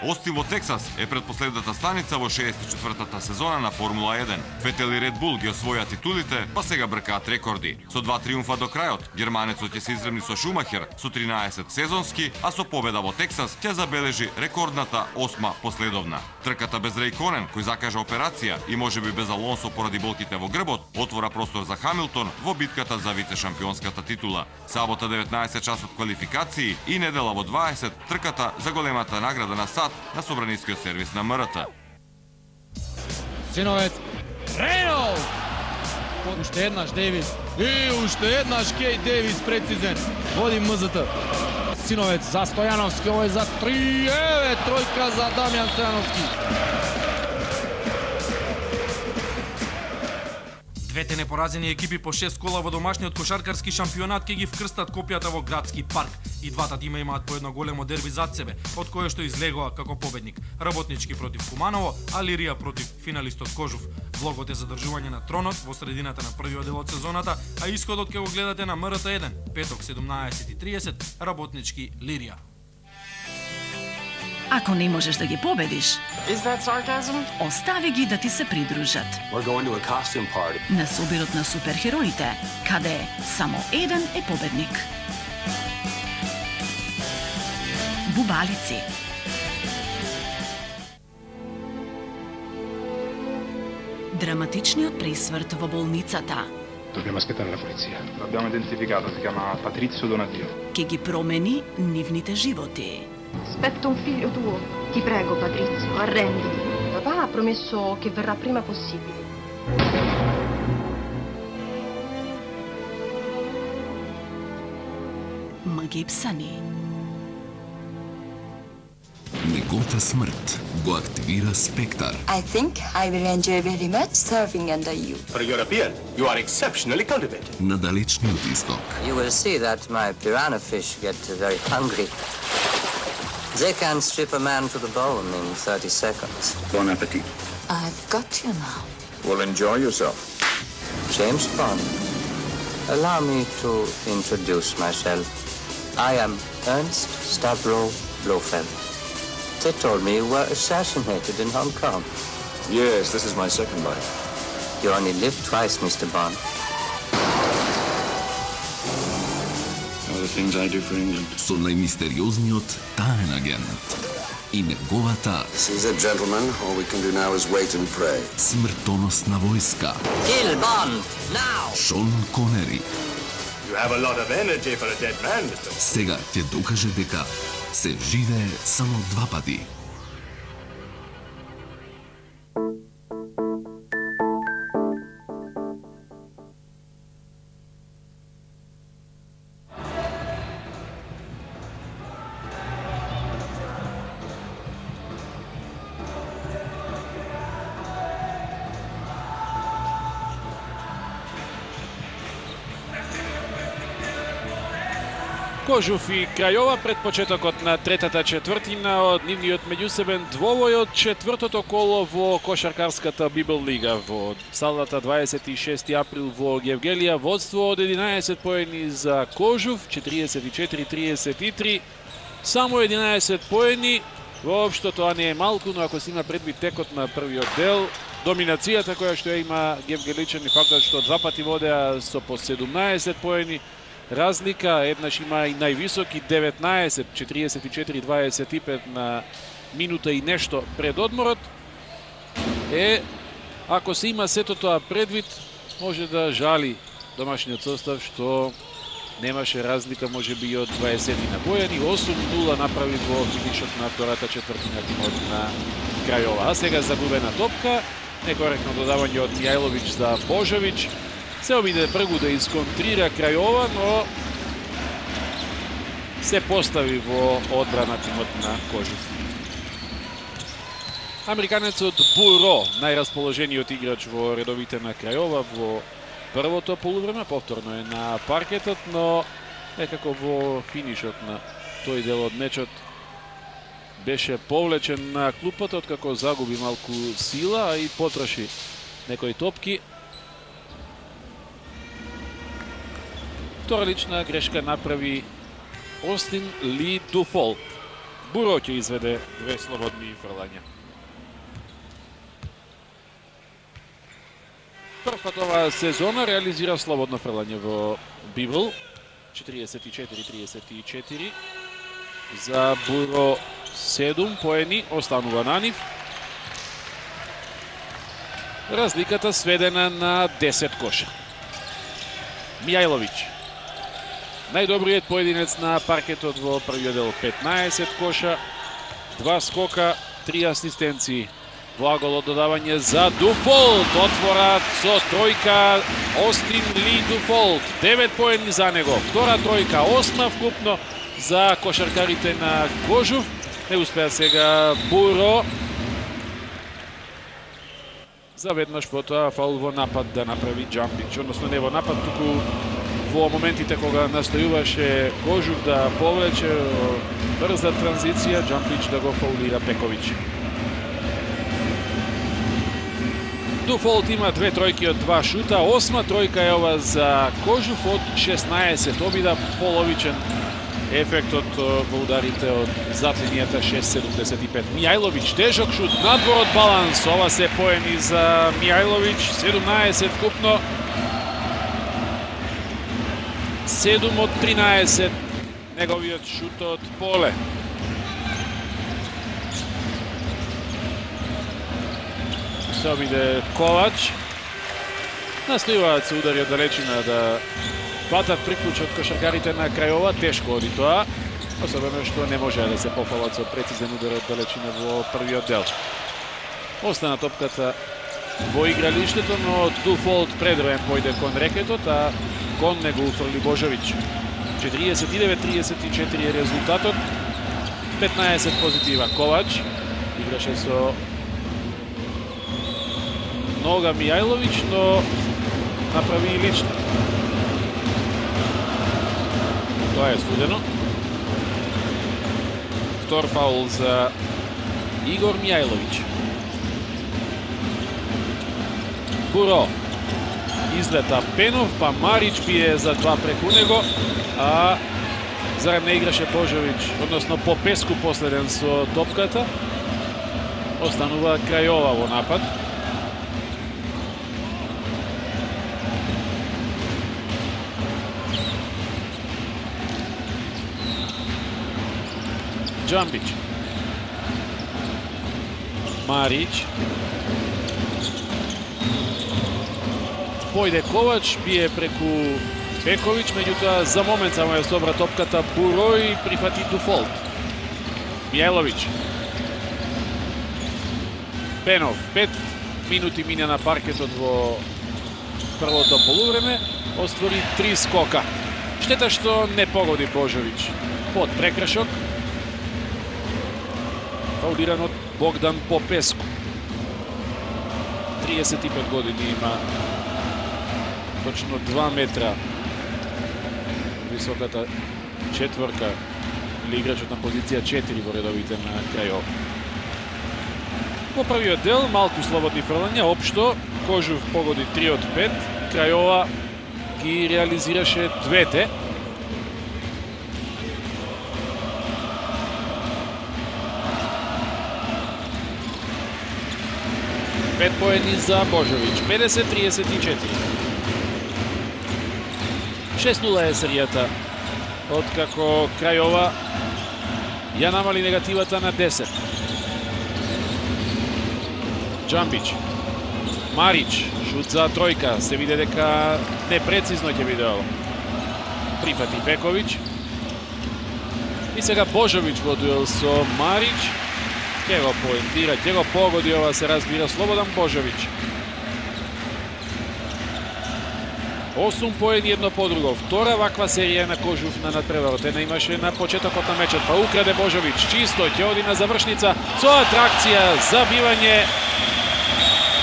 Остин во Тексас е предпоследната станица во 64-та сезона на Формула 1. Фетел и Ред Бул ги освоја титулите, па сега бркаат рекорди. Со 2 триумфа до крајот, германецот ќе се изравни со Шумахер со 13 сезонски, а со победа во Тексас ќе забележи рекордната 8 последовна. Трката без Рејконен, кој закажа операција и можеби без Алонсо поради болките во грбот, отвора простор за Хамилтон во битката за вице-шампионската титула. Сабота 19 часот квалификации и недела во 20 трката за големата награда на САД на собранискиот сервис на МРТ. Синовец, Рейнолд! Уште еднаш Дейвис. И уште еднаш Кей Дейвис прецизен. Води МЗТ. Синовец за Стојановски, ово е за 3. Еве, тројка за Дамјан Стојановски. Двете непоразени екипи по 6 кола во домашниот кошаркарски шампионат ќе ги вкрстат копјата во градски парк. И двата тима имаат по едно големо дерби зад себе, од кое што излегоа како победник. Работнички против Куманово, а Лирија против финалистот Кожув. Влогот е задржување на тронот во средината на првиот дел од сезоната, а исходот ќе го гледате на МРТ1, петок 17:30, Работнички Лирија. Ако не можеш да ги победиш, Is that sarcasm? остави ги да ти се придружат. We're going to a costume party. На собирот на суперхероите, каде само еден е победник. Бубалици. Драматичниот пресврт во болницата Dobbiamo aspettare la polizia. L'abbiamo identificato, si chiama Patrizio Donatio. ќе ги промени нивните животи. Aspetto un figlio tuo. Ti prego, Patrizio, arrenditi. Papà ha promesso che verrà prima possibile. Магипсани. Неговата смрт го активира Спектар. I think I will enjoy very much serving under you. For a European, you are exceptionally cultivated. На далечниот исток. You will see that my piranha fish get very hungry. They can strip a man to the bone in 30 seconds. Bon appetit. I've got you now. Well, enjoy yourself. James Bond. Allow me to introduce myself. I am Ernst Stavro Blofeld. They told me you were assassinated in Hong Kong. Yes, this is my second life. You only live twice, Mr. Bond. All the things I do for England. Со најмистериозниот таен агент и неговата Seize it, gentlemen. All we can do now is wait and pray. смртоносна војска. Kill Bond, now! Шон Конери You have a lot of energy for a dead man, Mr. сега ќе докаже дека се живее само два пати. Кожув и Крајова пред почетокот на третата четвртина од нивниот меѓусебен двобој од четвртото коло во кошаркарската Библ Лига. Во салата 26 април во Гевгелија водство од 11 поени за Кожув, 44-33. Само 11 поени, воопшто тоа не е малку, но ако се има предвид текот на првиот дел, доминацијата која што ја има Гевгеличани, фактот што два пати водеа со по 17 поени, разлика, еднаш има и највисоки 19, 44-25 на минута и нешто пред одморот. Ако се има сето тоа предвид, може да жали домашниот состав што немаше разлика можеби и од 20 на поени. 8-0 направи во финишот на втората четвртина тимот на Крајова. А сега загубена топка, некоректно додавање од Мијајловиќ за Божовиќ. Се обиде пргу да исконтрира Крајова, но се постави во одбрана тимот на Кожув. Американецот Буро, најрасположениот играч во редовите на Крајова во првото полувреме, повторно е на паркетот, но некако во финишот на тој дел од мечот беше повлечен на клупата, откако загуби малку сила, а и потроши некои топки. Втора лична грешка направи Остин Ли Дуфолт. Буро ќе изведе две слободни фрлања. Прв пат оваа сезона реализира слободно фрлање во Библ. 44-34. За Буро 7 поени останува на нив. Разликата сведена на 10 коша. Мијајловиќ. Најдобриот поединец на паркетот во првиот дел, 15 коша, 2 скока, 3 асистенции. Благоло додавање за Дуфолт, отвора со тројка Остин Ли Дуфолт, 9 поени за него, втора тројка, 8 вкупно за кошаркарите на Кожув. Не успеа сега Буро. Заведнаш потоа фаул во напад да направи Джампич, односно не во напад, туку во моментите кога настојуваше Кожув да повлече брза транзиција, Джампич да го фаулира Пековиќ. Дуфолт има 2 тројки од 2 шута, 8 тројка е ова за Кожув од 16 обида, половичен ефектот во ударите од зад линијата 6-75. Мијајловиќ, тежок шут, надвор од баланс, ова се поени за Мијајловиќ, 17 купно. 7 од 13, неговиот шут од поле. Се обиде Ковач. Настојуваат се удари од далечина да фатат приклучи од кошаркарите на Крајова. Тешко оди тоа, особено што не може да се пофалат со прецизен удар од далечина во првиот дел. Остана топката во игралиштето, но Дуфолт предроен појде кон рекетот, а кон него уфрли Божовиќ. 49-34 е резултатот. 15 позитива Ковач. Играше со нога Мијајловиќ, но направи и лично. Тоа е студено. Втор фаул за Игор Мијајловиќ. Буро. Излета Пенов, па Марич бие за 2 преку него, а зарем не играше Божовиќ, односно Попеску последен со топката. Останува Крајова во напад. Джамбич. Марич. Појде Ковач, бие преку Пековиќ, меѓутоа за момент само ја собра топката Буро и прифати Дуфолт. Мијајловиќ. Пенов, 5 минути мина на паркетот во првото полувреме, оствори 3 скока. Штета што не погоди Божовиќ. Под прекршок. Фаулиран од Богдан Попеску. 35 години има. Точно 2 метра високата четворка или играчот на позиција 4 во редовите на Крајова. Во првиот дел малку слободни фрлања, општо Кожув погоди 3 од 5, Крајова ги реализираше двете. Пет поени за Божовиќ, 50-34. 6-0 е серијата, откако Крајова ја намали негативата на 10. Джамбич, Марич, шут за тројка, се виде дека непрецизно ќе биде ова. Прифати Бековиќ. И сега Божовиќ во дуел со Марич. Ќе го поентира, ќе го погоди, ова се разбира Слободан Божовиќ. 8 поени едно по друго. Втора ваква серија на Кожув на надпреварот. Една имаше на почетокот на мечот, па украде Божовиќ. Чисто ќе оди на завршница со атракција, забивање.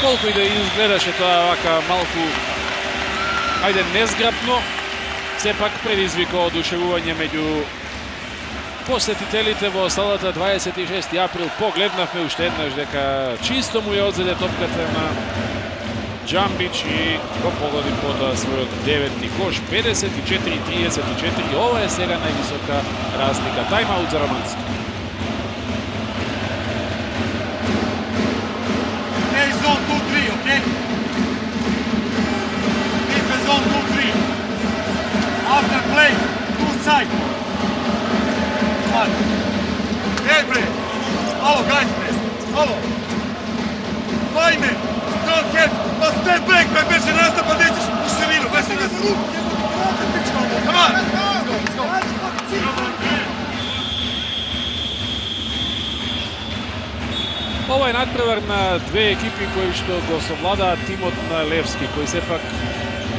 Колку и да изгледаше тоа вака малку, ајде, незграпно, сепак предизвика одушевување меѓу посетителите во салата 26 април. Погледнавме уште еднаш дека чисто му ја одзеде топката на Джамбич и го погоди потоа својот деветти кош, 54-34. Ова е сега највисока разлика. Тајмаут за Романски. Play zone 2-3, okay? Defense zone 2-3. After play, 2 side. Hey, bre! Alo, guys, bre! Alo! Fajme! Strong head! Pa step back, bre! Beže nastup, pa nećeš u širinu! Beže ga za ruku! Come on! Let's go! Ова е надпревар на две екипи кои што го совладаат тимот на Левски, кој сепак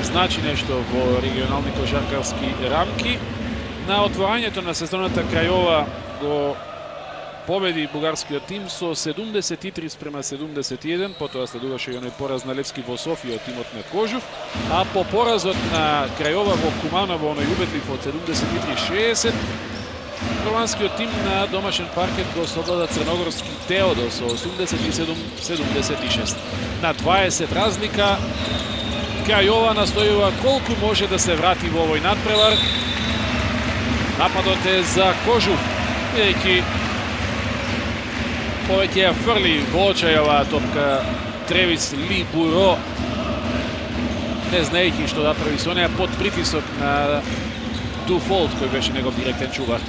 значи нешто во регионални кошаркарски рамки. На отворањето на сезоната Крајова го победи бугарскиот тим со 73-71, потоа следуваше и оној пораз на Левски во Софија од тимот на Кожув, а по поразот на Крајова во Куманово, оној убедлив од 73-60, романскиот тим на домашен паркет го совлада црногорски Теодо со 87-76. На 20 разлика, Крајова настојува колку може да се врати во овој надпревар. Нападот е за Кожув, бидејќи повеќе ја фрли во очај оваа топка Тревис Ли Буро, не знаејќи што да прави со неа под притисок на Дуфолт, кој беше негов директен чувар.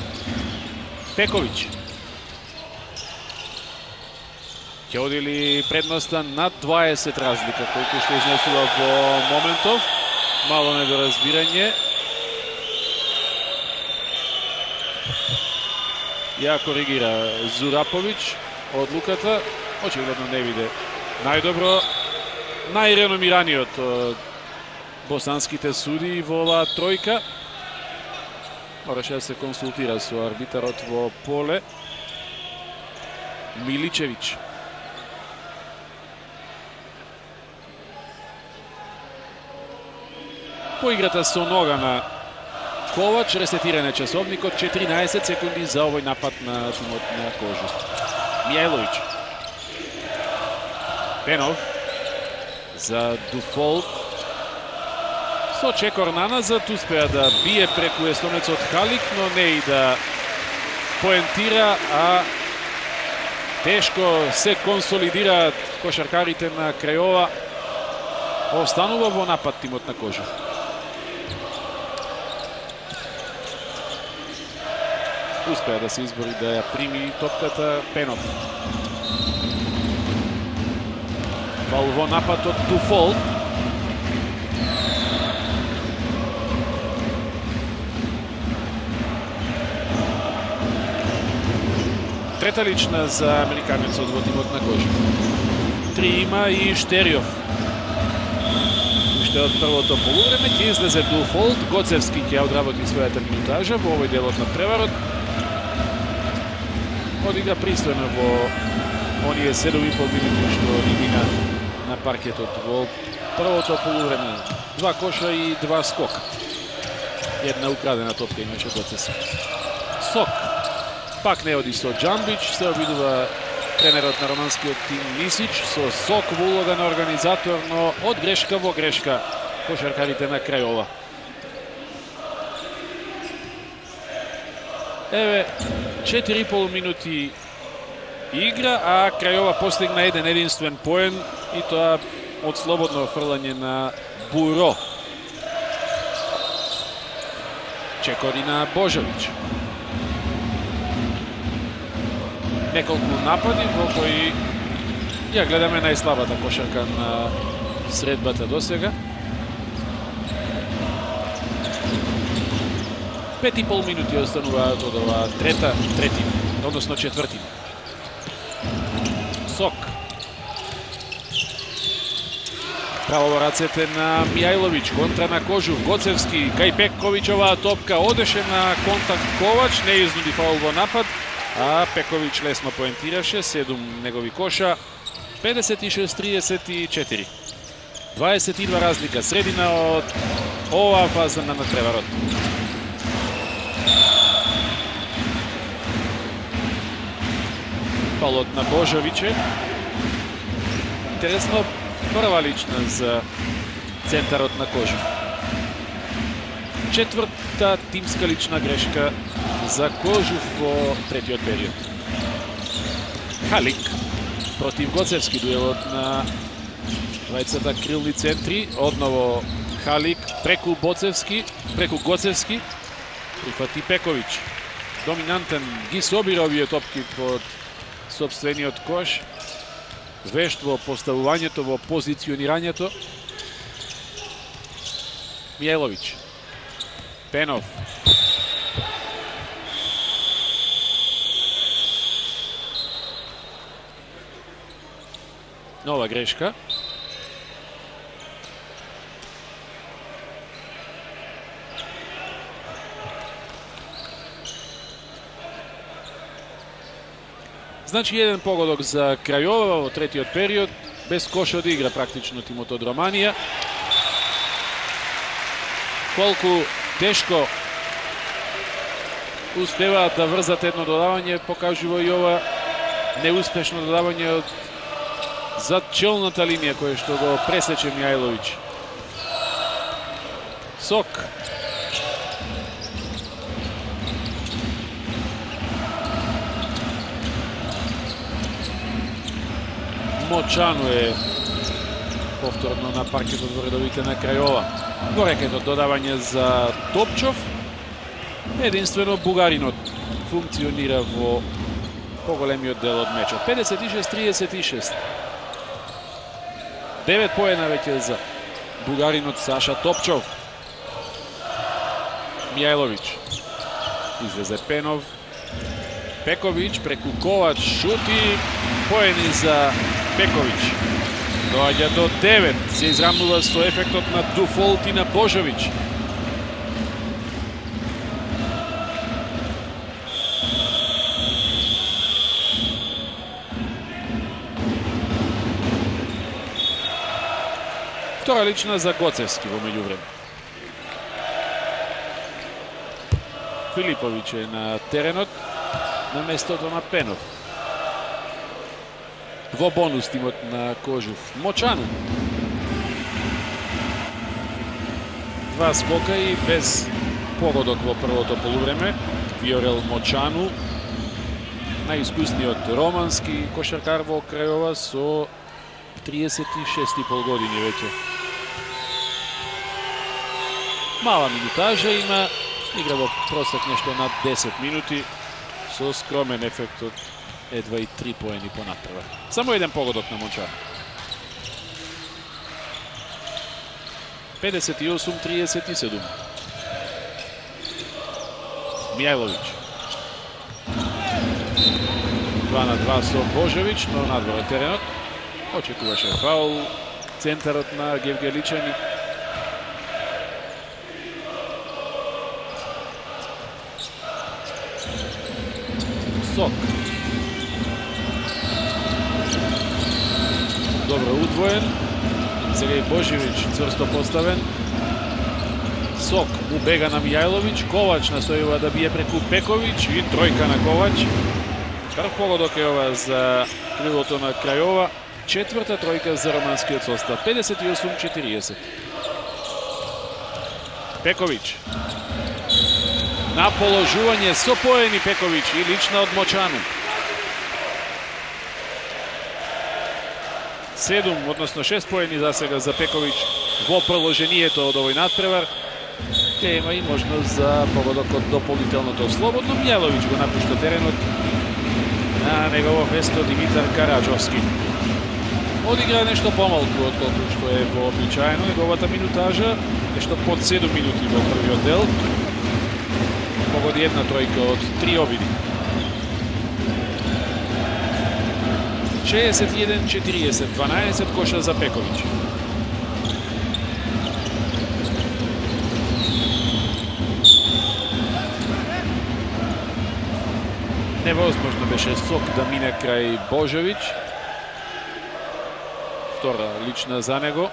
Пековиќ ќе одили предноста над 20 разлика, колку што изнесува во моментов. Мало недоразбирање. Ја коригира Зураповиќ одлуката. Очигледно не биде најдобро. Најреномираниот од босанските суди во оваа тројка. Мораше да се консултира со арбитарот во поле. Миличевиќ. По играта со нога на Ковач, ресетирање часовникот, 14 секунди за овој напад на тимот на Кожув. Мијајловиќ. Пенов за Дуфолт. Со чекор наназад успеа да бие преку естонецот Халик, но не и да поентира, а тешко се консолидираат кошаркарите на Крајова. Останува во напад тимот на Кожув. Успеа да се избори да ја прими топката Пенов. Фаул во напад од Дуфолт. Трета лична за американецот во тимот на Кожув. 3 има и Штериов. Уште од првото полувреме ќе излезе Дуфолт. Гоцевски ќе одработи својата минутажа во овој дел од надпреварот. Одигра пристојно во оние 7,5 минути што ни мина на паркетот во првото полувреме. 2 коша и 2 скока. Една украдена топка имаше Гоцевски. Сок. Пак не оди со Джамбич, се обидува тренерот на романскиот тим Мисич со Сок во улога на организатор, но од грешка во грешка кошаркарите на Крајова. Еве, 4,5 минути игра, а Крајова постигна еден единствен поен и тоа од слободно фрлање на Буро. Чекори на Божовиќ. Неколку напади во кои ја гледаме најслабата кошарка на средбата досега. 5,5 минути остануваат од оваа третина, односно четвртина. Сок. Право во рацете на Мијајловиќ, контра на Кожув, Гоцевски, кај Пековиќ топка одеше на контакт Ковач, не изнуди фаул во напад, а Пековиќ лесно поентираше, 7 негови коша, 56-34. 22 разлика, средина од оваа фаза на надпреварот. Фаулот на Божовиќ. Интересно, прва лична за центарот на Кожув. Четврта тимска лична грешка за Кожув во третиот период. Халик против Гоцевски, дуелот на двајцата крилни центри. Одново Халик преку Гоцевски, прифати Пековиќ. Доминантен ги собира овие топки под собствениот кош. Вешт во поставувањето, во позиционирањето. Мијајловиќ. Пенов. Нова грешка. Значи еден погодок за Крајова во третиот период, без кош од игра практично тимот од Романија. Колку тешко успеваат да врзат едно додавање, покажува и ова неуспешно додавање од зад челната линија која што го пресече Мијајловиќ. Сок. Мочану е повторно на паркетот во редовите на Крајова. Во рекетот додавање за Топчов. Единствено бугаринот функционира во поголемиот дел од мечот. 56-36. 9 поена веќе за бугаринот Саша Топчов. Мијајловиќ. Излезе Пенов. Пековиќ преку Ковач шути. Поени за Пековиќ. Доаѓа до 9. Се израмнува со ефектот на Дуфолт и на Божовиќ. Втора лична за Гоцевски во меѓувреме. Филиповиќ е на теренот на местото на Пенов. Во бонус тимот на Кожув. Мочану. Два скока и без погодок во првото полувреме. Виорел Мочану, најискусниот романски кошаркар во Крајова со 36,5 години веќе. Мала минутажа има, игра во просек нешто над 10 минути со скромен ефект од едва и 3 поени по натпревар. Само еден погодок на Мочану. 58-37. Мијајловиќ. 2-2 со Божовиќ, но надвор од теренот. Очекуваше фаул центарот на Гевгеличани. Сок. Добро удвоен. Сега и Божевиќ цврсто поставен. Сок убега на Мијајловиќ, Ковач настојува да бие преку Пековиќ и тројка на Ковач. Прв погодок е ова за крилото на Крајова, четврта тројка за романскиот состав, 58-40. Пековиќ. На положување со поени Пековиќ и лична од Мочану. 7, односно 6 поени за сега за Пековиќ во продолжението од овој надпревар. Те има и можност за погодок од дополнителното слободно. Мијаловиќ го напушта теренот. На негово место Димитар Караџовски. Одигра нешто помалку од колку што е вообичаено. Неговата минутажа нешто под 7 минути во првиот дел. Погоди една тројка од 3 обиди. 61-40, 12 коша за Пековиќ. Невозможно беше Сок да мине крај Божовиќ. Втора лична за него.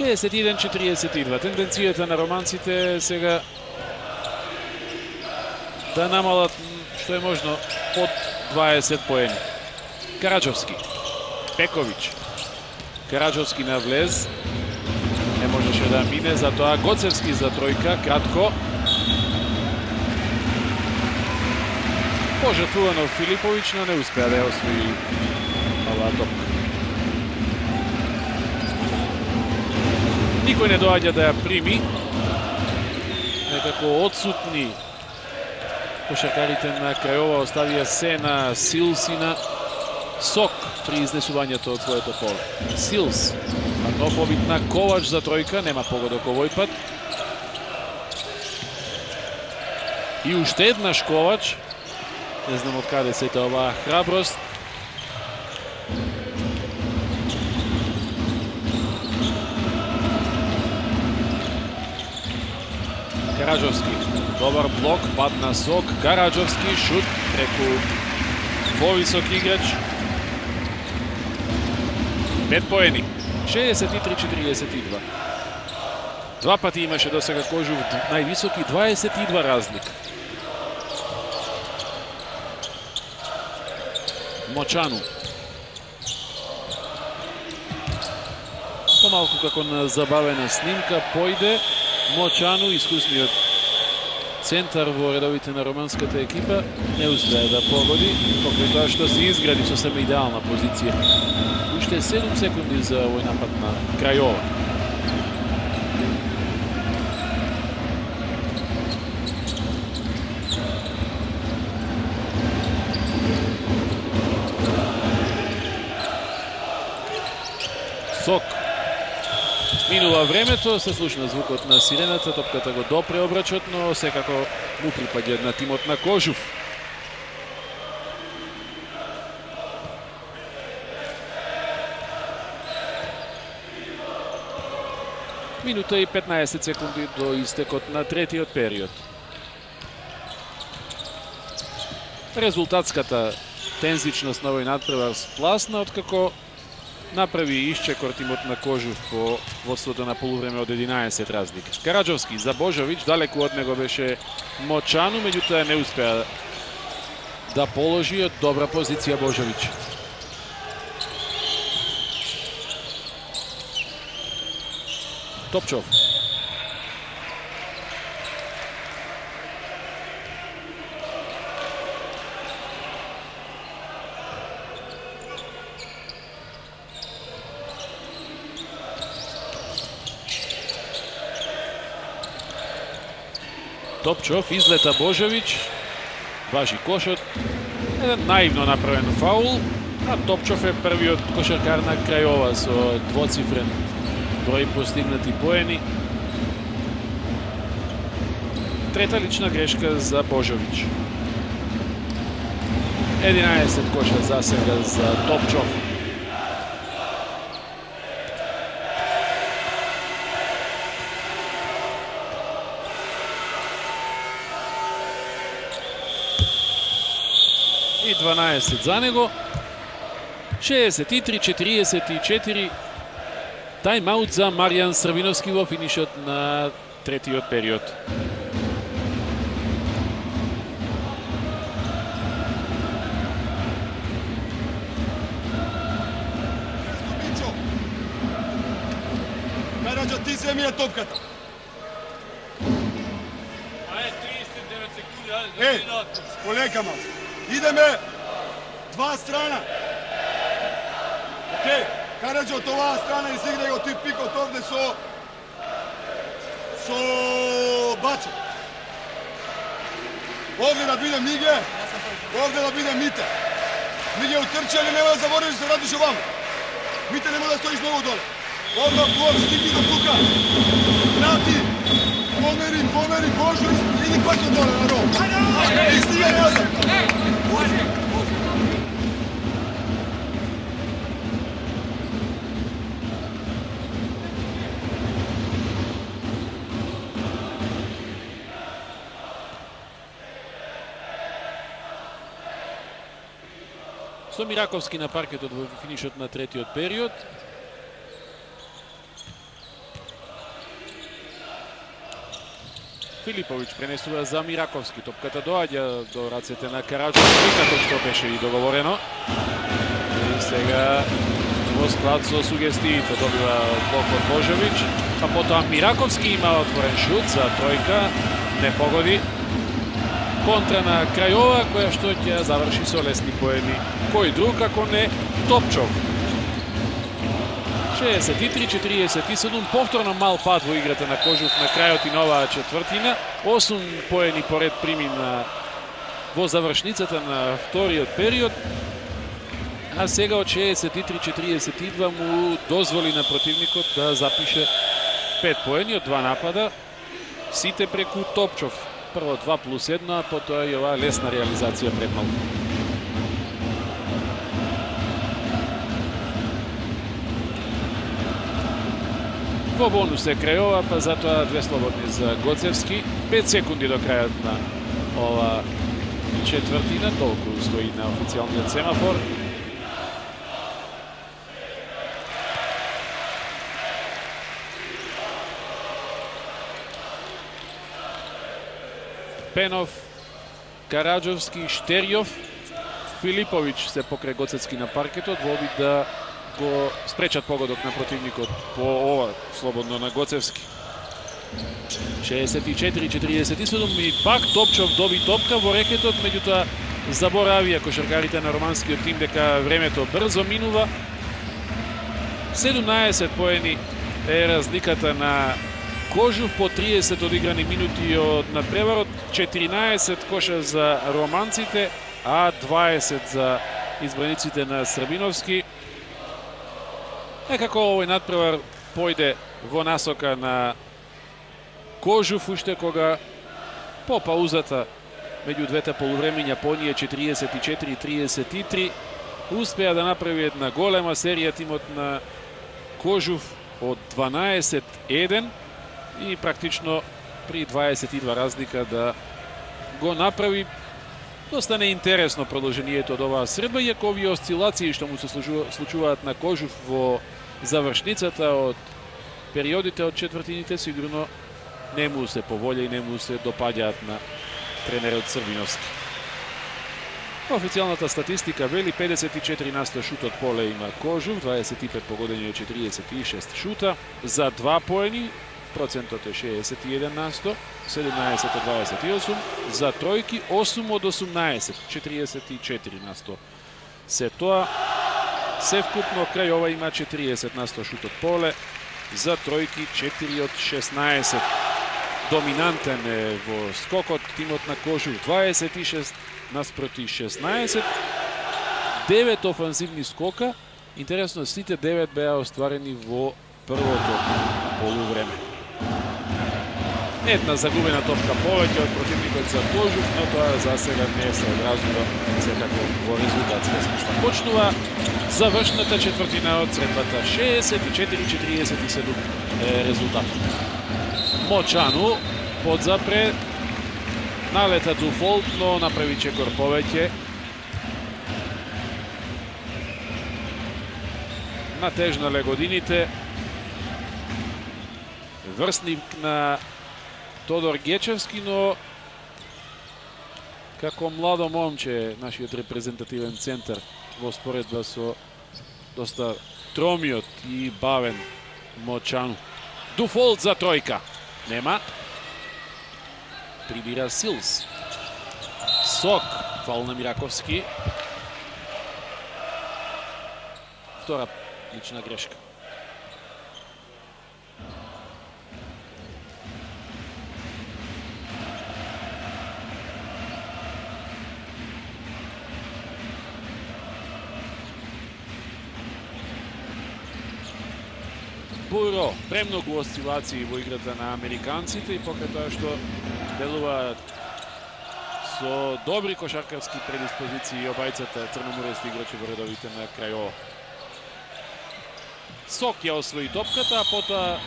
Че 61-42. Тенденцијата на романците сега да намалат што е можно под 20 поени. Караџовски, Пековиќ. Караџовски на влез. Не можеше да мине, затоа Гоцевски за тројка, кратко. Пожртвувано Филиповиќ, но не успеа да ја освои оваа топка. Никој не доаѓа да ја прими. Некако отсутни кошаркарите на Крајова оставија се на Силс и на Сок при изнесувањето од своето поле. Силс, а нов обид на Ковач за тројка, нема погодок овој пат. И уште еднаш Ковач. Не знам од каде сета оваа храброст. Караџовски, добар блок, пад на Сок, Караџовски, шут преку повисок играч. 5 поени, 63-42. Два пати имаше до сега Кожув највисоки, 22 разлика. Мочану. Помалку како на забавена снимка, појде Мочану, искусниот центар во редовите на романската екипа, не успеа да погоди, покрај тоа што се изгради сосема идеална позиција. Уште 7 секунди за овој напад на Крајова. Сок. Минува времето, се слушна звукот на сирената, топката го допре обрачот, но секако му припаѓа на тимот на Кожув. Минута и 15 секунди до истекот на третиот период. Резултатската тензичност на овој надпревар спласна, откако направи исчекор тимот на Кожув по водството на полувреме од 11 разлика. Караџовски за Божовиќ, далеку од него беше Мочану, меѓутоа не успеа да положи од добра позиција Божовиќ. Топчов. Топчов, излета Божовиќ, важи кошот, еден наивно направен фаул, а Топчов е првиот кошаркар на Крајова со двоцифрен број постигнати поени. Трета лична грешка за Божович. 11 коша за сега за Топчов. И 12 за него. 63-44. Тајм-аут за Маријан Србиновски во финишот на третиот период. Караджо, ти се ми е топката. Полека малко. Идеме два страна. Океј, Караджо од оваа страна изиграј го ти пикот овде со Баче. Овде да биде Миге, овде да биде Мите. Миге утрчи, али нема да заборавиш да радиш овамо. Мите нема да стоиш многу доле. Овде плов, стигни до тука. Прати, помери, Божо, иди пак доле на рол. И стигај назад. Со Мираковски на паркетот во финишот на третиот период. Филиповиќ пренесува за Мираковски. Топката доаѓа до рацете на Караджов, како што беше и договорено. И сега во склад со сугестиите добива блок од Божович, а потоа Мираковски има отворен шут за тројка, не погоди. Контра на Крајова, која што ќе заврши со лесни поеми. Кој друг, ако не Топчов. 63-47, повторно мал пад во играта на Кожув на крајот и на оваа четвртина. 8 поени поред прими во завршницата на вториот период. А сега од 63-42 му дозволи на противникот да запише 5 поени од 2 напада. Сите преку Топчов. Прво 2+1, а потоа и оваа лесна реализација пред малку. Во бонус е Крајова, па затоа 2 слободни за Гоцевски. 5 секунди до крајот на ова четвртина, толку стои на официјалниот семафор. Пенов, Караджовски, Штерјов, Филиповиќ се покрај Гоцевски на паркетот во обид да го спречат погодок на противникот по ова слободно на Гоцевски. 64-47 и пак Топчов доби топка во рекетот, меѓутоа заборавија кошаркарите на романскиот тим дека времето брзо минува. 17 поени е разликата на Кожув по 30 одиграни минути од надпреварот, 14 коша за романците, а 20 за избраниците на Србиновски. Некако овој надпревар појде во насока на Кожув, уште кога по паузата меѓу двете полувремења по ние 44-33 успеа да направи една голема серија тимот на Кожув од 12-1 и практично при 22 разлика да го направи. Доста неинтересно продолжението од оваа средба, иако овие осцилации што му се случуваат на Кожув во завршницата од периодите од четвртините сигурно не му се поволја и не му се допаѓаат на тренерот Србиновски. Официјалната статистика вели 54% шут од поле има Кожув, 25 погодени од 46 шута, за 2 поени процентот е 61%, 17 од 28, за тројки 8 од 18, 44%. Се тоа, севкупно Крајова има 40% шут од поле, за тројки 4 од 16. Доминантен е во скокот тимот на Кожув, 26 наспроти 16. 9 офанзивни скока, интересно сите 9 беа остварени во првото полувреме. Една загубена топка повеќе од противникот за Кожук, но тоа за сега не се одразува секако во резултатска смисла. Почнува завршната четвртина од средбата. 64-47 резултатот. Мочану подзапре, налета Дуфолт, но направи чекор повеќе. Натежнале годините. Врсник на Тодор Гечевски, но како младо момче нашиот репрезентативен центар во споредба со доста тромиот и бавен Мочану. Дуфолт за тројка. Нема. Прибира Силс. Сок. Фаул на Мираковски. Втора лична грешка. Буро, премногу осцилации во играта на американците и покрај тоа што делуваат со добри кошаркарски предиспозиции обајцата црноморести играчи во редовите на крајова. Сок ја освои топката, а потоа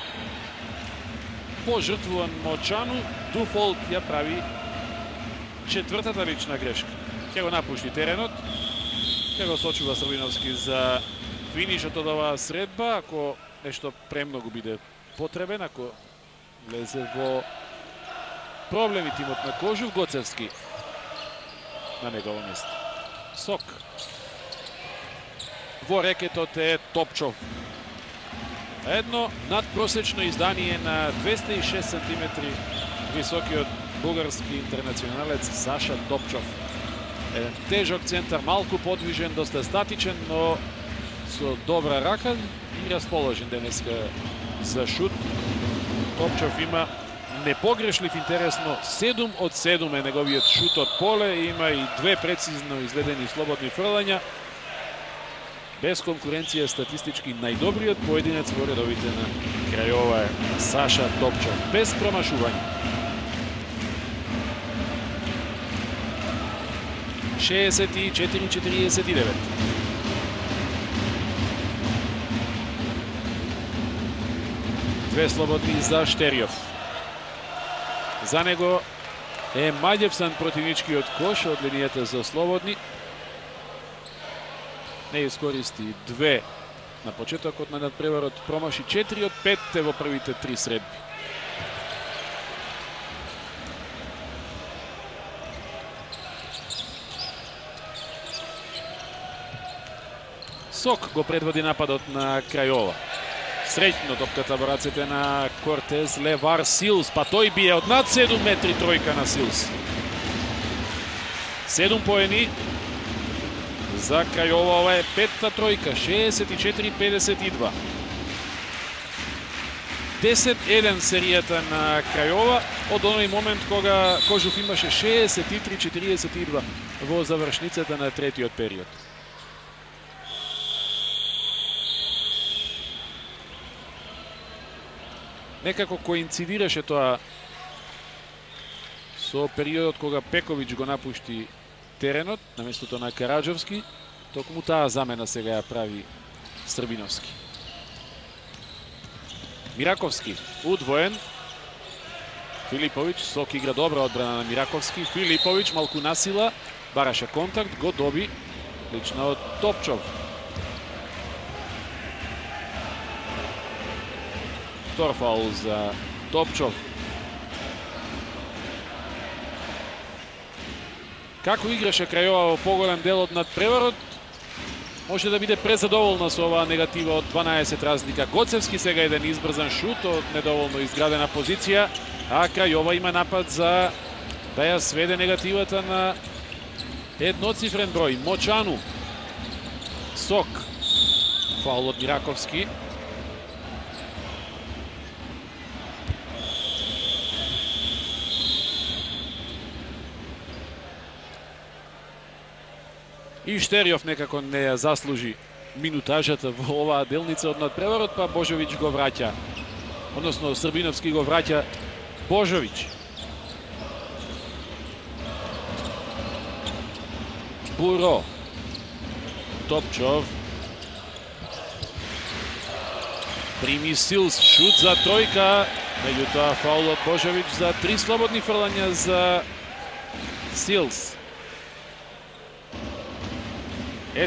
пожртвуван Мочану, Дуфолт ја прави четвртата лична грешка. Ќе го напушти теренот, ќе го сочува Србиновски за финишот од оваа средба, ако нешто премногу биде потребен, ако влезе во проблеми тимот на Кожук. Гоцевски на негово место. Сок. Во рекетот е Топчов. Едно надпросечно издание на 206 см високиот бугарски интернационалец Саша Топчов. Еден тежок центар, малку подвижен, доста статичен, но со добра рака и расположен денеска за шут. Топчов има непогрешлив, интересно, 7 од 7 е неговиот шут од поле, има и 2 прецизно изведени слободни фрлања. Без конкуренција статистички најдобриот поединец во редовите на крајова е Саша Топчов, без промашување. 64-49. Две слободни за Штерјов. За него е Маѓевсан противничкиот кош од линијата за слободни. Не искористи 2 на почетокот на надпреварот, промаши 4 од 5 во првите 3 средби. Сок го предводи нападот на Крајова. Среќно топката во рацете на Кортез, Левар Силс, па тој бие од над 7 метри тројка на Силс. 7 поени за Крајова, ова е петта тројка, 64-52. 10-1 серијата на Крајова од оној момент кога Кожук имаше 63-42 во завршницата на третиот период. Некако коинцидираше тоа со периодот кога Пековиќ го напушти теренот на местото на Караджовски. Токму таа замена сега ја прави Србиновски. Мираковски удвоен. Филиповиќ, Сок игра добра одбрана на Мираковски. Филиповиќ малку насила, бараше контакт, го доби лично од Топчов. Втор фаул за Топчов. Како играше Крајова во поголем дел од надпреварот, може да биде презадоволна со оваа негатива од 12 разлика. Гоцевски сега еден избрзан шут од недоволно изградена позиција, а Крајова има напад за да ја сведе негативата на едноцифрен број. Мочану. Сок. Фаул од Мираковски. И Штерјов некако не ја заслужи минутажата во оваа делница од надпреварот, па Божовиќ го враќа, односно Србиновски го враќа Божовиć. Буро. Топчов. Прими Силс, шут за тројка. Меѓутоа фаул од Божовиć за 3 слободни фрлања за Силс.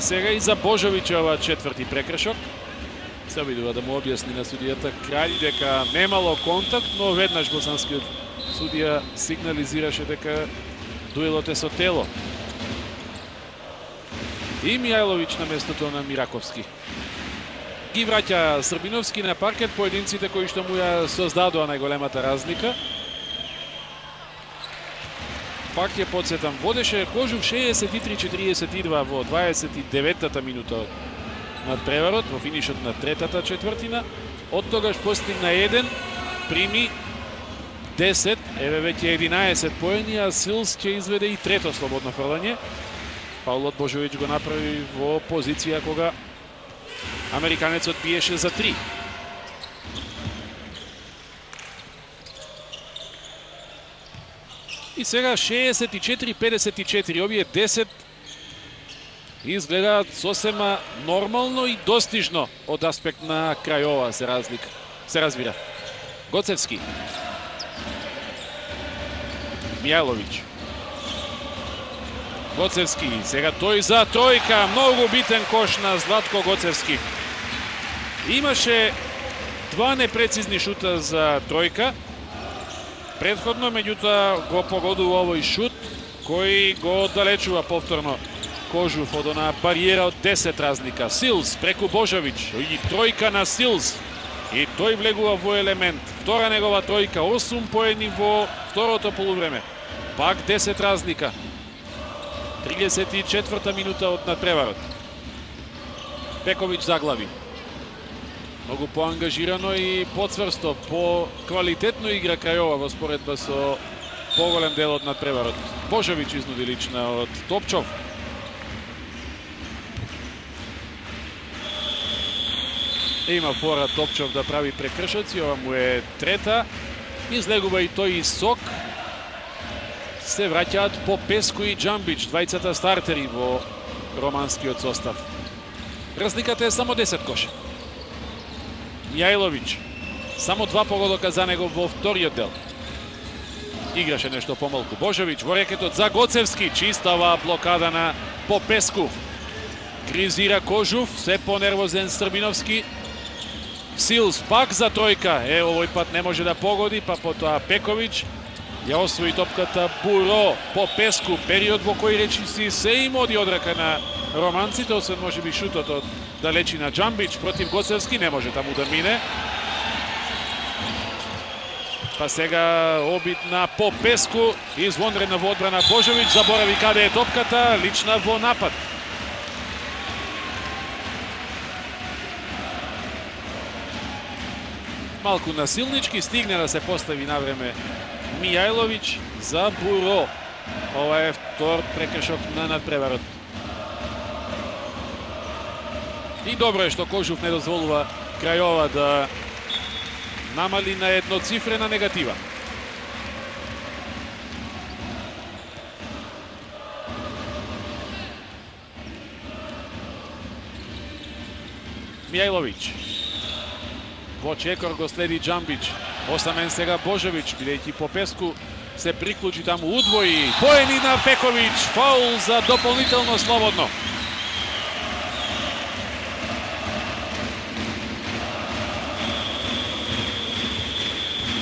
Сега и за Божовиќ четврти прекршок. Се обидува да му објасни на судијата Краљ дека немало контакт, но веднаш босанскиот судија сигнализираше дека дуелот е со тело. И Мијајловиќ на местото на Мираковски. Ги враќа Србиновски на паркет поединците кои што му ја создадоа најголемата разлика. Пак ја подсетам, водеше Кожув 63-42 во 29-та минута од надпреварот, во финишот на третата четвртина. Од тогаш постигна 1, прими 10, еве веќе 11 поени, а Силс ќе изведе и трето слободно фрлање. Паулот Божовиќ го направи во позиција кога американецот биеше за 3. И сега 64-54, овие 10 изгледаат сосема нормално и достижно од аспект на Крајова се разбира. Гоцевски. Мијајловиќ. Гоцевски, сега тој за тројка, многу битен кош на Златко Гоцевски. Имаше 2 непрецизни шута за тројка. Предходно, меѓутоа, го погодува овој шут, кој го оддалечува повторно Кожув од она бариера од 10 разлика. Силс преку Божовиќ, и тројка на Силс. И тој влегува во елемент. Втора негова тројка, 8 поени во второто полувреме. Пак 10 разлика. 34-та минута од надпреварот. Пековиќ заглави. Многу поангажирано и поцврсто, по-квалитетно игра Крајова во споредба со поголем дел од надпреварот. Божовиќ изнуди лична од Топчов. Има фора Топчов да прави прекршоци, ова му е трета. Излегува и тој Сок. Се враќаат Попеску и Џамбич, двајцата стартери во романскиот состав. Разликата е само 10 коша. Мијајловиќ, само 2 погодока за него во вториот дел. Играше нешто помалку. Божовиќ во рекетот за Гоцевски, чистава блокада на Попеску. Кризира Кожув, се понервозен Србиновски. Силс пак за тројка, овој пат не може да погоди, па потоа Пековиќ ја освои топката. Буро, Попеску, период во кој речиси се им оди од рака на романците, освен можеби шутот од далечи на Џамбич против Гоцевски, не може таму да мине. Па сега обид на Попеску, извонредна во одбрана Божовиќ, заборави каде е топката, лична во напад. Малку насилнички, стигне да се постави на време Мијајловиќ за Буро. Ова е втор прекршок на надпреварот. И добро е што Кожув не дозволува Крајова да намали на едноцифрена негатива. Мијајловиќ. Во чекор го следи Џамбич. Осамен сега Божовиќ, бидејќи Попеску се приклучи таму, удвои. Поени на Пековиќ, фаул за дополнително слободно.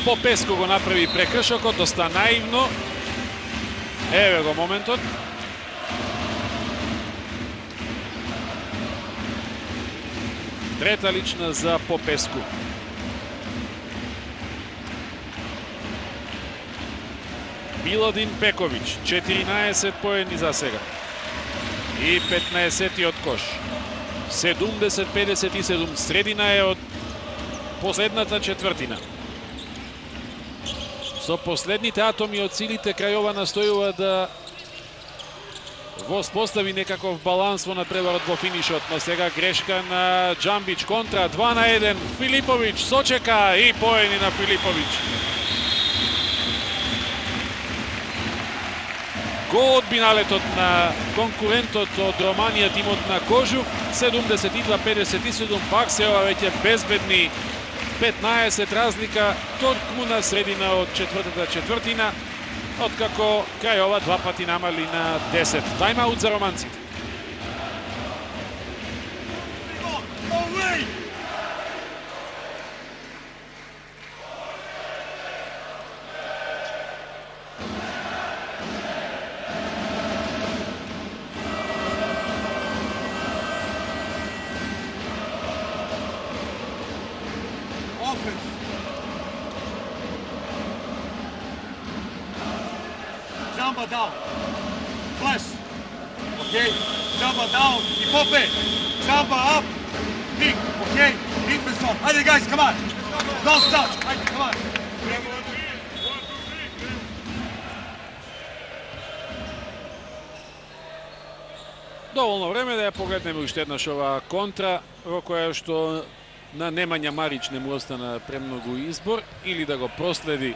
Попеску го направи прекршокот, доста наивно. Еве го моментот. Трета лична за Попеску. Милодин Пековиќ, 14 поени за сега. И 15 од кош. 70-57, средина е од последната четвртина. Со последните атоми од силите Крајова настојува да воспостави некаков баланс во надпреварот во финишот, но сега грешка на Џамбич, контра 2-1, Филиповиќ сочека и поени на Филиповиќ. Гол од биналетот на конкурентот од Романија, тимот на Кожув, 72-57, пак се ова веќе безбедни 15 разлика, токму на средина од четвртата четвртина, откако крај ова два пати намали на 10. Тайм-аут за романците. Jumper down. Flash. Okay. Jumper down. I pope. Jumper up. Kick. Okay. Kick this one. Haydi guys, come on. Don't stop. Haydi, come on. Доволно време да ја погледнеме уште еднаш оваа контра, во која што на Немања Марич не му остана премногу избор, или да го проследи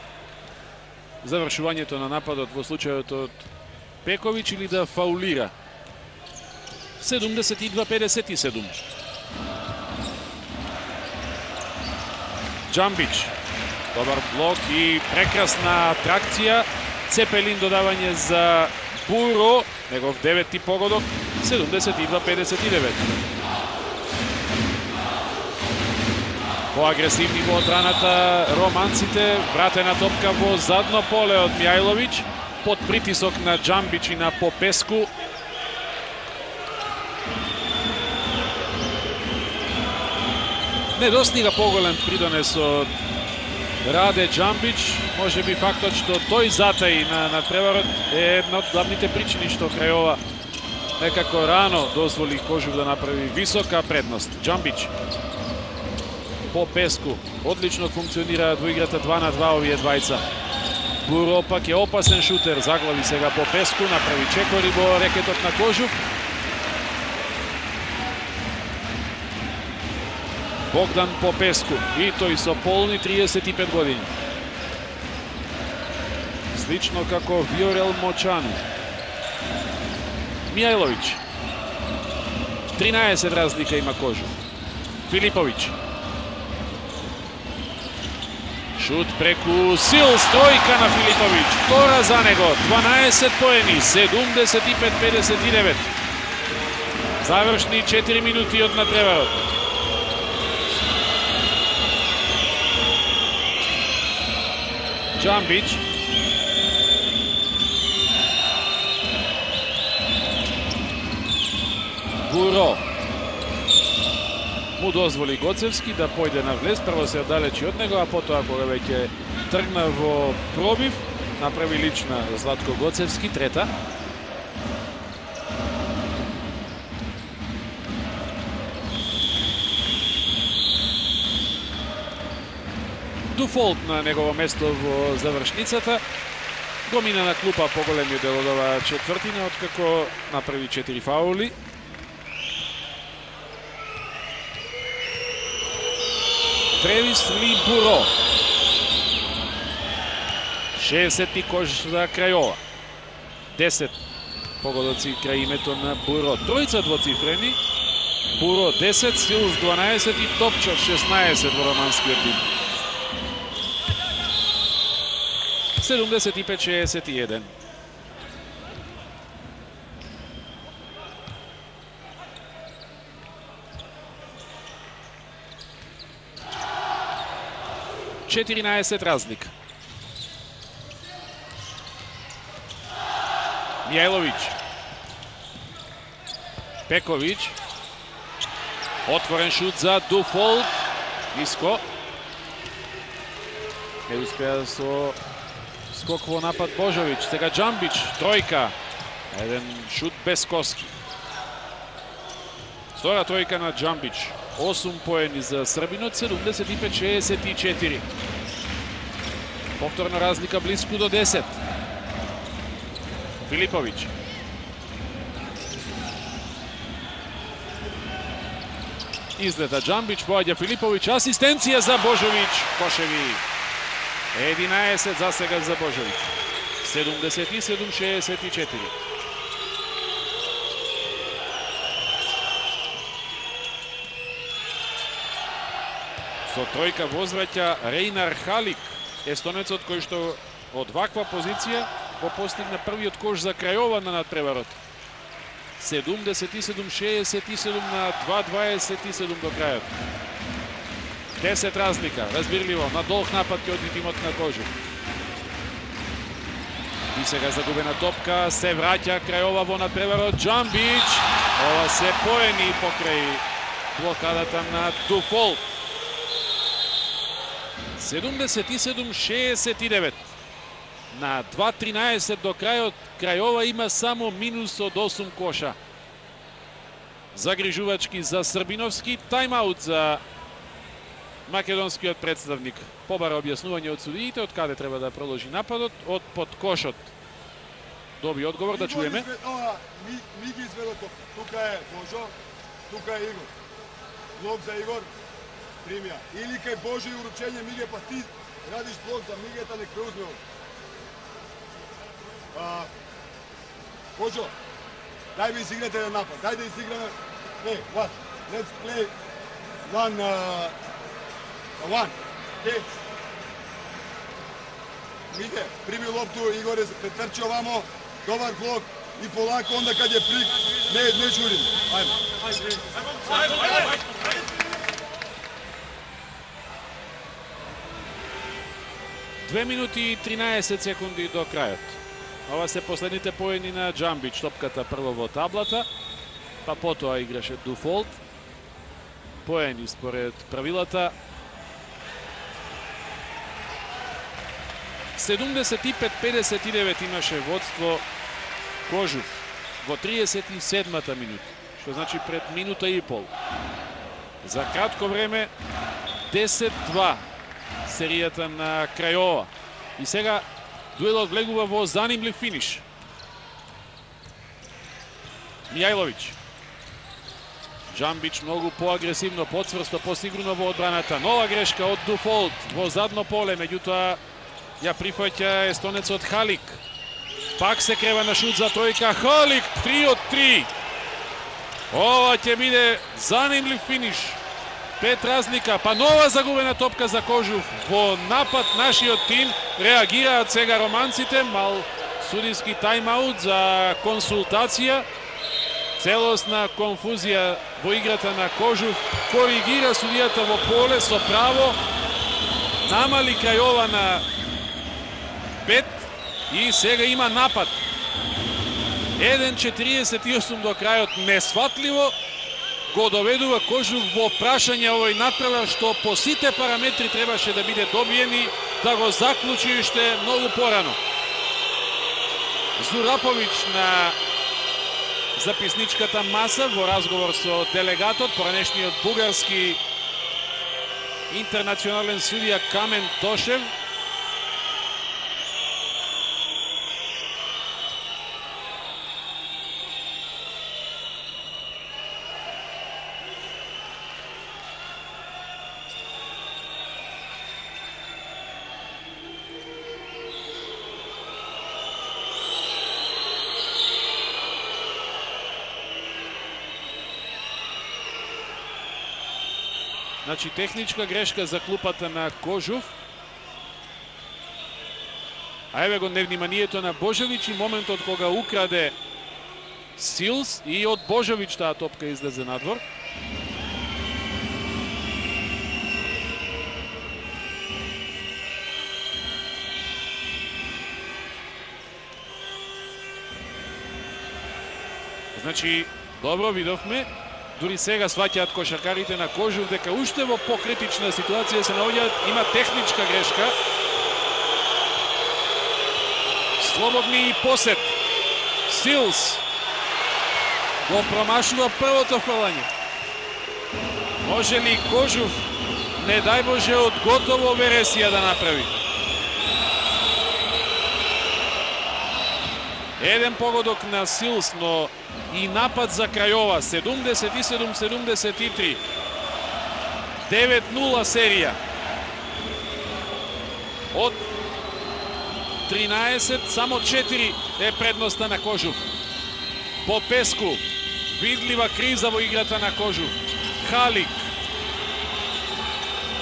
завршувањето на нападот во случајот од Пековиќ, или да фаулира. 72-57. Джамбич. Добар блок и прекрасна атракција. Цепелин додавање за Буро, негов деветти погодок, 72-59. Поагресивни во одбраната романците, вратена топка во задно поле од Мјајловиќ, под притисок на Джамбич и на Попеску. Не достига поголем придонес од Раде Джамбич, може би фактот што тој затаи на преварот е една од главните причини што крај ова некако рано дозволи Кожув да направи висока предност. Джамбич. Попеску. Одлично функционираат во играта 2 на 2 овие двајца. Буро пак е опасен шутер, заглави сега Попеску, направи чекори во рекетот на Кожув. Богдан Попеску, и тој со полни 35 години. Слично како Виорел Мочану. Мјајловиќ. 13 разлика има Кожув. Филиповиќ. Шут преку сил, стројка на Филиповиќ. Втора за него, 12 поени, 75-59. Завршни 4 минути од надпреварот. Джамбич. Буро. Му дозволи Гоцевски да појде на влез, прво се оддалечи од него, а потоа кога веќе тргна во пробив, направи лична Златко Гоцевски, трета. Дуфолт на негово место во завршницата. Го мина на клупа поголемиот дел од оваа четвртина, откако направи 4 фаули. Тревис Ли Буро. 60 кош за крај ова. 10 погодоци крај името на Буро. Тројца двоцифрени. Буро 10, Силс 12 и Топча 16 во романскиот тим. 75-61. Четиринаесет разлика. Мјајловиќ. Пековиќ. Отворен шут за Дуфолт. Ниско. Не успеа со скок во напад Божовиќ. Сега Джамбич. Тројка. Еден шут без коски. Втора тројка на Джамбич. 8 поени за Србинот, 75-64. Повторна разлика близко до 10. Филиповиќ. Излета Джамбич, поаѓа Филиповиќ, асистенција за Божовиќ, кошеви. 11 за сега за Божовиќ. 77-64. Со тројка возвраќа Рейнар Халик, естонецот кој што од ваква позиција го постигна првиот кош за Крајова на надпреварот. 77-67 на 2:27 до крајот. 10 разлика, разбирливо, на долг напад ќе оди тимот на Кожув. И сега загубена топка, се враќа Крајова во надпреварот, Джамбич, ова се поени покрај блокадата на Дуфолт. 77-69. На 2:13 до крајот, Крајова има само минус од 8 коша. Загрижувачки за Србиновски, тајмаут за македонскиот представник. Побара објаснување од судиите од каде треба да продолжи нападот, од под кошот. Доби одговор, да чуеме. Миги изведо топка. Тука е Божо, тука е Игор. Блок за Игор, примја. Или кај Божо и уручење Миге, па ти радиш блок за Мигета, нек преузме од. Божо, дај ми изиграте на напад. Дај да изиграме. Hey, what? Let's play one. Okay. Миге, прими лопту, Игоре претрчи овамо, добар блок и полако, онда кад е прик, не журим. Ајде. 2 минути и 13 секунди до крајот. Ова се последните поени на Джамбич, топката прво во таблата, па потоа играше Дуфолт. Поени според правилата. 75-59 имаше водство Кожув во 37-та минута, што значи пред минута и пол. За кратко време 10-2 серијата на Крајова. И сега дуелот влегува во занимлив финиш. Мијајловиќ. Джамбич многу поагресивно, поцврсто, посигурно во одбраната. Нова грешка од Дуфолт во задно поле, меѓутоа ја прифаќа естонецот Халик. Пак се крева на шут за тројка. Халик 3 од 3. Ова ќе биде занимлив финиш. 5 разлика, па нова загубена топка за Кожув. Во напад нашиот тим реагираат сега романците. Мал судиски тајмаут за консултација. Целосна конфузија во играта на Кожув. Коригира судијата во поле со право. Намали Крајова на 5 и сега има напад. 1:48 до крајот, несватливо го доведува Кожув во прашање овој надпревар што по сите параметри требаше да биде добиен и да го заклучи уште многу порано. Зураповиќ на записничката маса во разговор со делегатот, поранешниот бугарски интернационален судија Камен Тошев. Значи, техничка грешка за клупата на Кожув. А еве го невниманието на Божовиќ и моментот кога украде Силс и од Божовиќ таа топка излезе надвор. Значи, добро видовме. Дури сега сваќаат кошаркарите на Кожув дека уште во покритична ситуација се наоѓаат, има техничка грешка. Слободни и посет. Силс го промашува првото фрлање. Може ли Кожув, не дај Боже, од готово вересија да направи? Еден погодок на Силс, но и напад за Крајова. 77-73. 9-0 серија. Од 13, само 4 е предноста на Кожув. Попеску, видлива криза во играта на Кожув. Халик.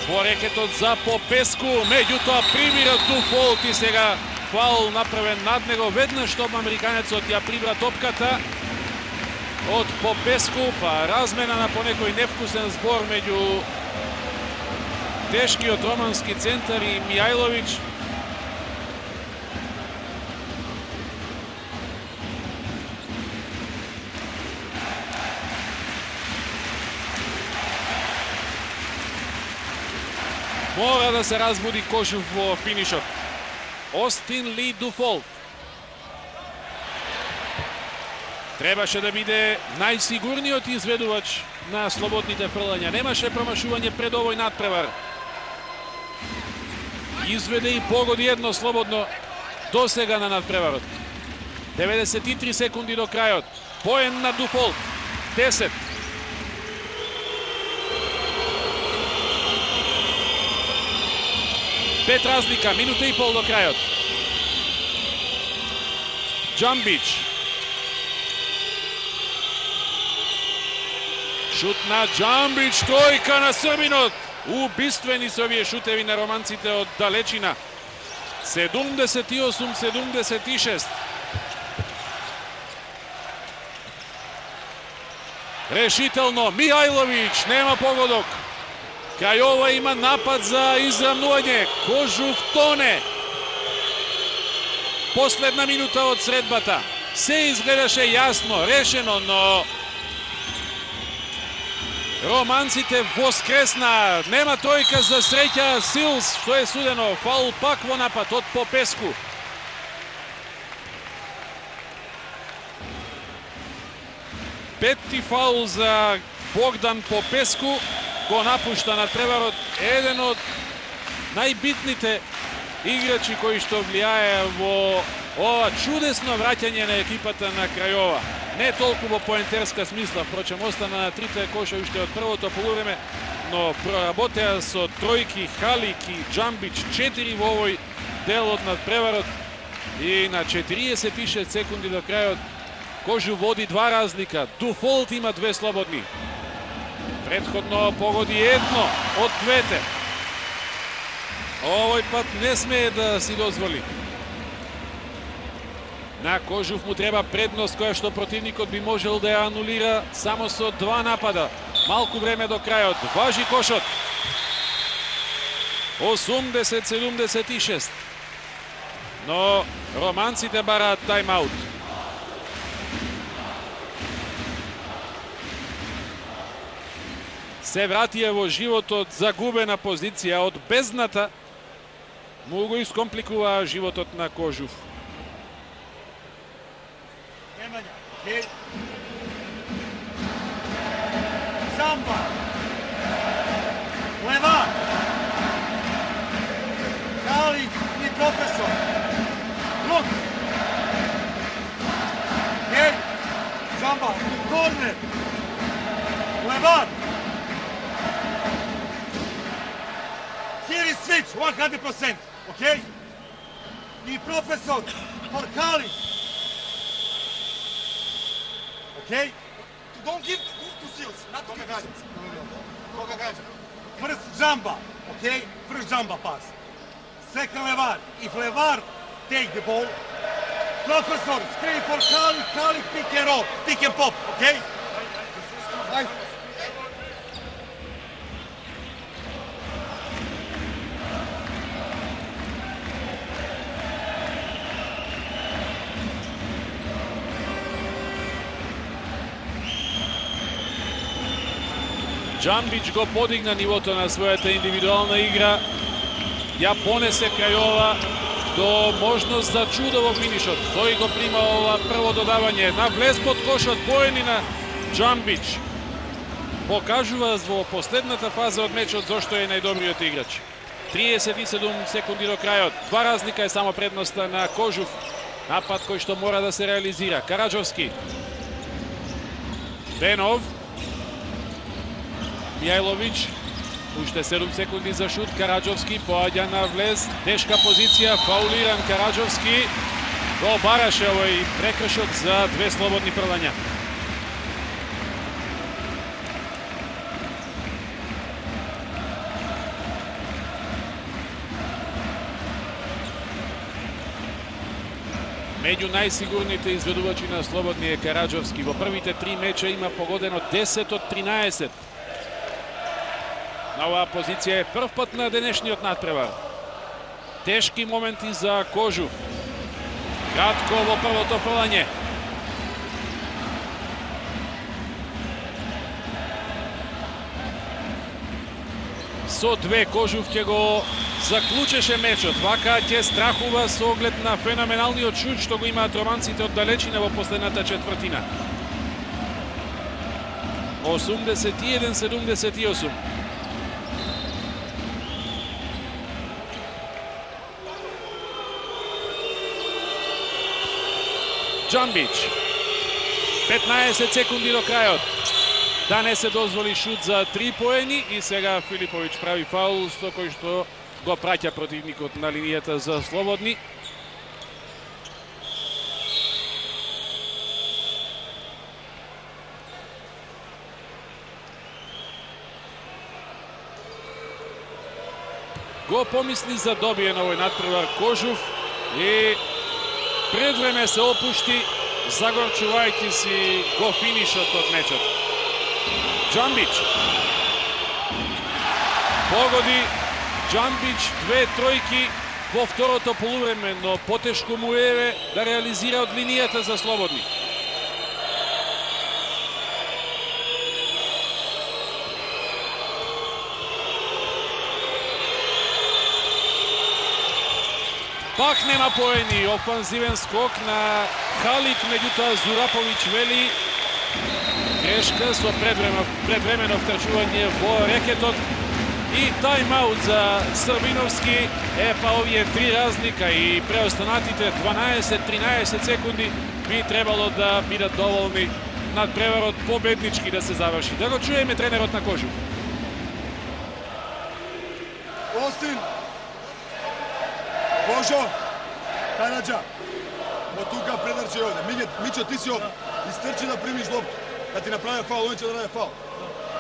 Порекетот за Попеску, меѓутоа прибира Дуфолт и сега фаул направен над него. Веднаш што американецот ја прибра топката од Попеску, па размена на понекој невкусен збор меѓу тешкиот романски центар и Мијајловиќ. Мора да се разбуди Кожув во финишот. Остин Ли Дуфолт. Требаше да биде најсигурниот изведувач на слободните фрлања. Немаше промашување пред овој надпревар. Изведе и погоди едно слободно до сега на надпреварот. 93 секунди до крајот. Поен на Дуфолт. 10. Пет разлика, минута и пол до крајот. Джамбич. Шут на Джамбич, тројка на Србинот. Убиствени се овие шутеви на романците од далечина. 78-76. Решително, Мијајловиќ, нема погодок. Крајова има напад за израмнување. Кожув тоне. Последна минута од средбата. Се изгледаше јасно, решено, но романците воскресна. Нема тројка за среќа Силс, што е судено. Фаул пак во напад од Попеску. Петти фаул за Богдан Попеску. Го напушта на преварот еден од најбитните играчи кои што влијае во ова чудесно враќање на екипата на Крајова. Не толку во поентерска смисла, впрочем, остана на трите коша уште од првото полувреме, но проработеа со тројки Халик и Джамбич, 4 во овој дел од надпреварот и на 46 секунди до крајот Кожув води 2 разлика. Дуфолт има 2 слободни. Предходно погоди едно од двете. Овој пат не смее да си дозволи. На Кожув му треба предност која што противникот би можел да ја анулира само со 2 напада. Малку време до крајот. Важи кошот. 80-76. Но романците бараат тајмаут. Се вратија во животот загубена позиција од бездната, му го искомпликуваа животот на Кожув. Немања, окей. Замба. Лева. Кали и професор. Лук. Окей. Замба, корнер. Лева. Here is switch, 100%, okay? И професор, for Kali. Okay? Don't give to Seals, not to Seals. First jumba, okay? First jumba pass. Second Levar. If Levar take the ball, professor, screen for Kali, Kali pick and roll, pick and pop, okay? Right. Джамбич го подигна нивото на својата индивидуална игра. Ја понесе Крајова до можност за чудо во финишот. Тој го прима ова прво додавање. На влез под кошот поени на Джамбич. Покажува во последната фаза од мечот зошто е најдобриот играч. 37 секунди до крајот. 2 разлика е само предноста на Кожув. Напад кој што мора да се реализира. Караджовски. Бенов. Мијајловиќ. Уште 7 секунди за шут. Караджовски поаѓа на влез. Тешка позиција, фаулиран Караджовски. Го бараше овој прекршок за 2 слободни првања. Меѓу најсигурните изведувачи на слободни е Караджовски. Во првите 3 меча има погодено 10 од 13. На оваа позиција е прв пат на денешниот надпревар. Тешки моменти за Кожув. Кратко во првото првање. Со 2 Кожув ќе го заклучеше мечот. Вака ќе страхува со оглед на феноменалниот шут што го имаат романците од далечина во последната четвртина. 81-78. Джамбич. 15 секунди до крајот. Да не се дозволи шут за 3 поени и сега Филиповиќ прави фаул со кој што го праќа противникот на линијата за слободни. Го помисли за добие на овој надпревар Кожув и пред време се опушти, загорчувајќи си го финишот од мечот. Джамбич погоди. Джамбич 2 тројки во второто полувреме, но потешко му е да реализира од линијата за слободни. Пак нема поени, офанзивен скок на Халик, меѓутоа Зураповиќ вели грешка со предвремено втрчување во рекетот и тајмаут за Србиновски. Па овие 3 разлика и преостанатите 12-13 секунди би требало да бидат доволни надпреварот победнички да се заврши. Да го чуеме тренерот на Кожув. Остин! Божо! Караджа! Од тука предрчи овде. Мичо, ти си овде. Истрчи да примиш лопта. Да ти направи фаул, он ќе да направи фаул.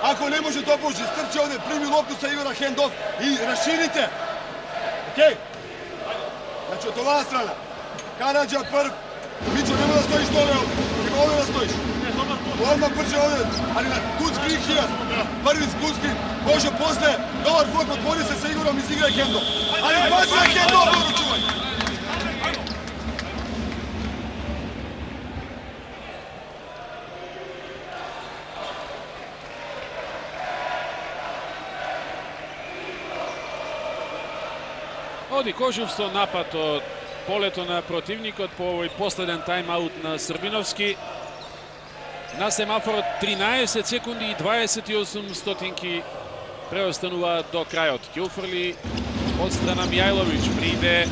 Ако не може да опуши, стрчи овде, прими лопту са игра хендов и расширите. Океј? Значи од оваа страна. Караджа прв. Мичо, нема да стоиш доле овде. Нема овде да стоиш. Одмah брже овде, али на Куцки и Хија. Први Куцки, Божо после, добар флот, отвори се са игром и си игра хендов. Али пази на хендов, добро чувај. Оди Кожув со напад од полето на противникот по овој последен тајмаут на Србиновски. На семафорот 13 секунди и 28 стотинки преостануваат до крајот. Ќе уфрли од страна Мјајловиќ, приде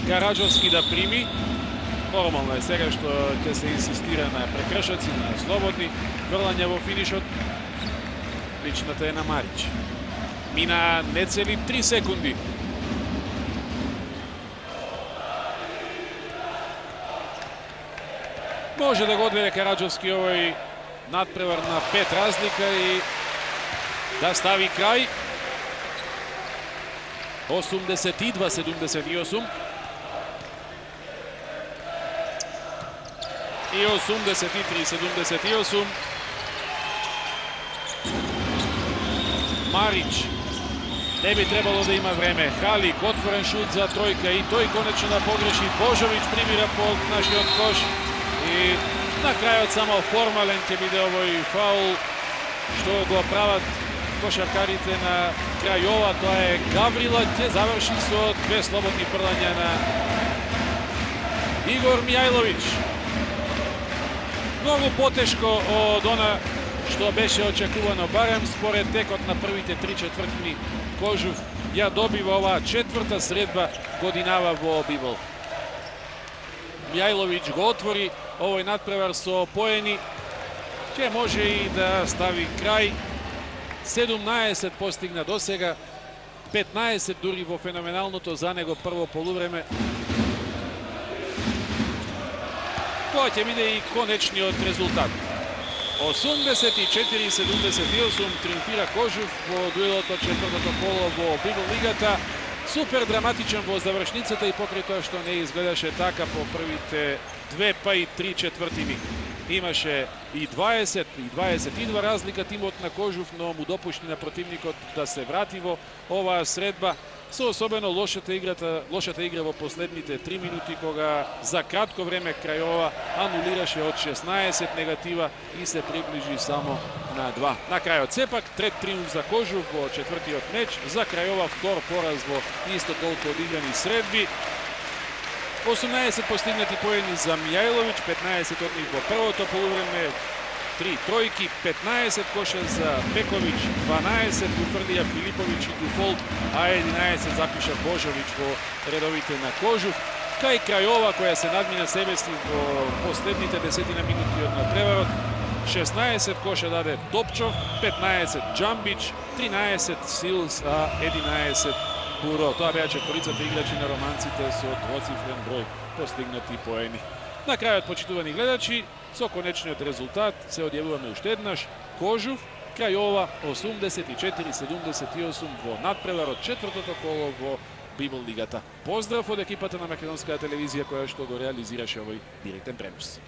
Караджовски да прими. Нормално е сега што ќе се инсистира на прекршоци, на слободни врлања во финишот. Личната е на Марич. Мина нецели 3 секунди. Може да го одведе Караджовски овој надпревар на 5 разлика и да стави крај. 82-78 и 83-78. Марич не би требало да има време. Халик, отворен шут за тројка и тој конечно да погреши. Божовиќ примира под нашиот кош. И на крајот само формален ќе биде овој фаул што го прават кошаркарите на крај ова. Тоа е Гаврила, ќе заврши со 2 слободни првања на Игор Мјајловиќ. Многу потешко од она што беше очекувано, барем според текот на првите 3 четвртини. Кожув ја добива оваа четврта средба годинава во Библ. Мјајловиќ го отвори овој надпревар со поени, ќе може и да стави крај 17 постигна до сега, 15 дури во феноменалното за него прво полувреме. Кој ќе биде и конечниот резултат. 84-78 триумфира Кожув во дуелот од четвртото коло во Библ лигата. Супер драматичен во завршницата и покрај тоа што не изгледаше така по првите 2 па и 3 четвртини. Имаше и 20 и 22 разлика тимот на Кожув, но му допушти на противникот да се врати во оваа средба со особено лошата игра во последните 3 минути, кога за кратко време Крајова анулираше од 16 негатива и се приближи само на 2. На крајот сепак трет триумф за Кожув во четвртиот меч, за Крајова втор пораз во исто толку одиграни средби. 18 постигнати поени за Мијајловиќ, 15 од нив во првото полувреме, 3 тројки, 15 коша за Бековиќ, 12 уфрлија Филиповиќ и Дуфолт, а 11 запиша Божовиќ во редовите на Кожув. Кај Крајова, која се надмина себе си во последните 10 минути од надпреварот, 16 коша даде Топчов, 15 Джамбич, 13 Силс, а 11 Буро. Тоа беа четворицата играчи на романците со двоцифрен број постигнати поени. На крајот, почитувани гледачи, со конечниот резултат се одјавуваме уште еднаш. Кожув, Крајова 84-78 во надпреварот четвртото коло во Библ лигата. Поздрав од екипата на Македонската телевизија која што го реализираше овој директен пренос.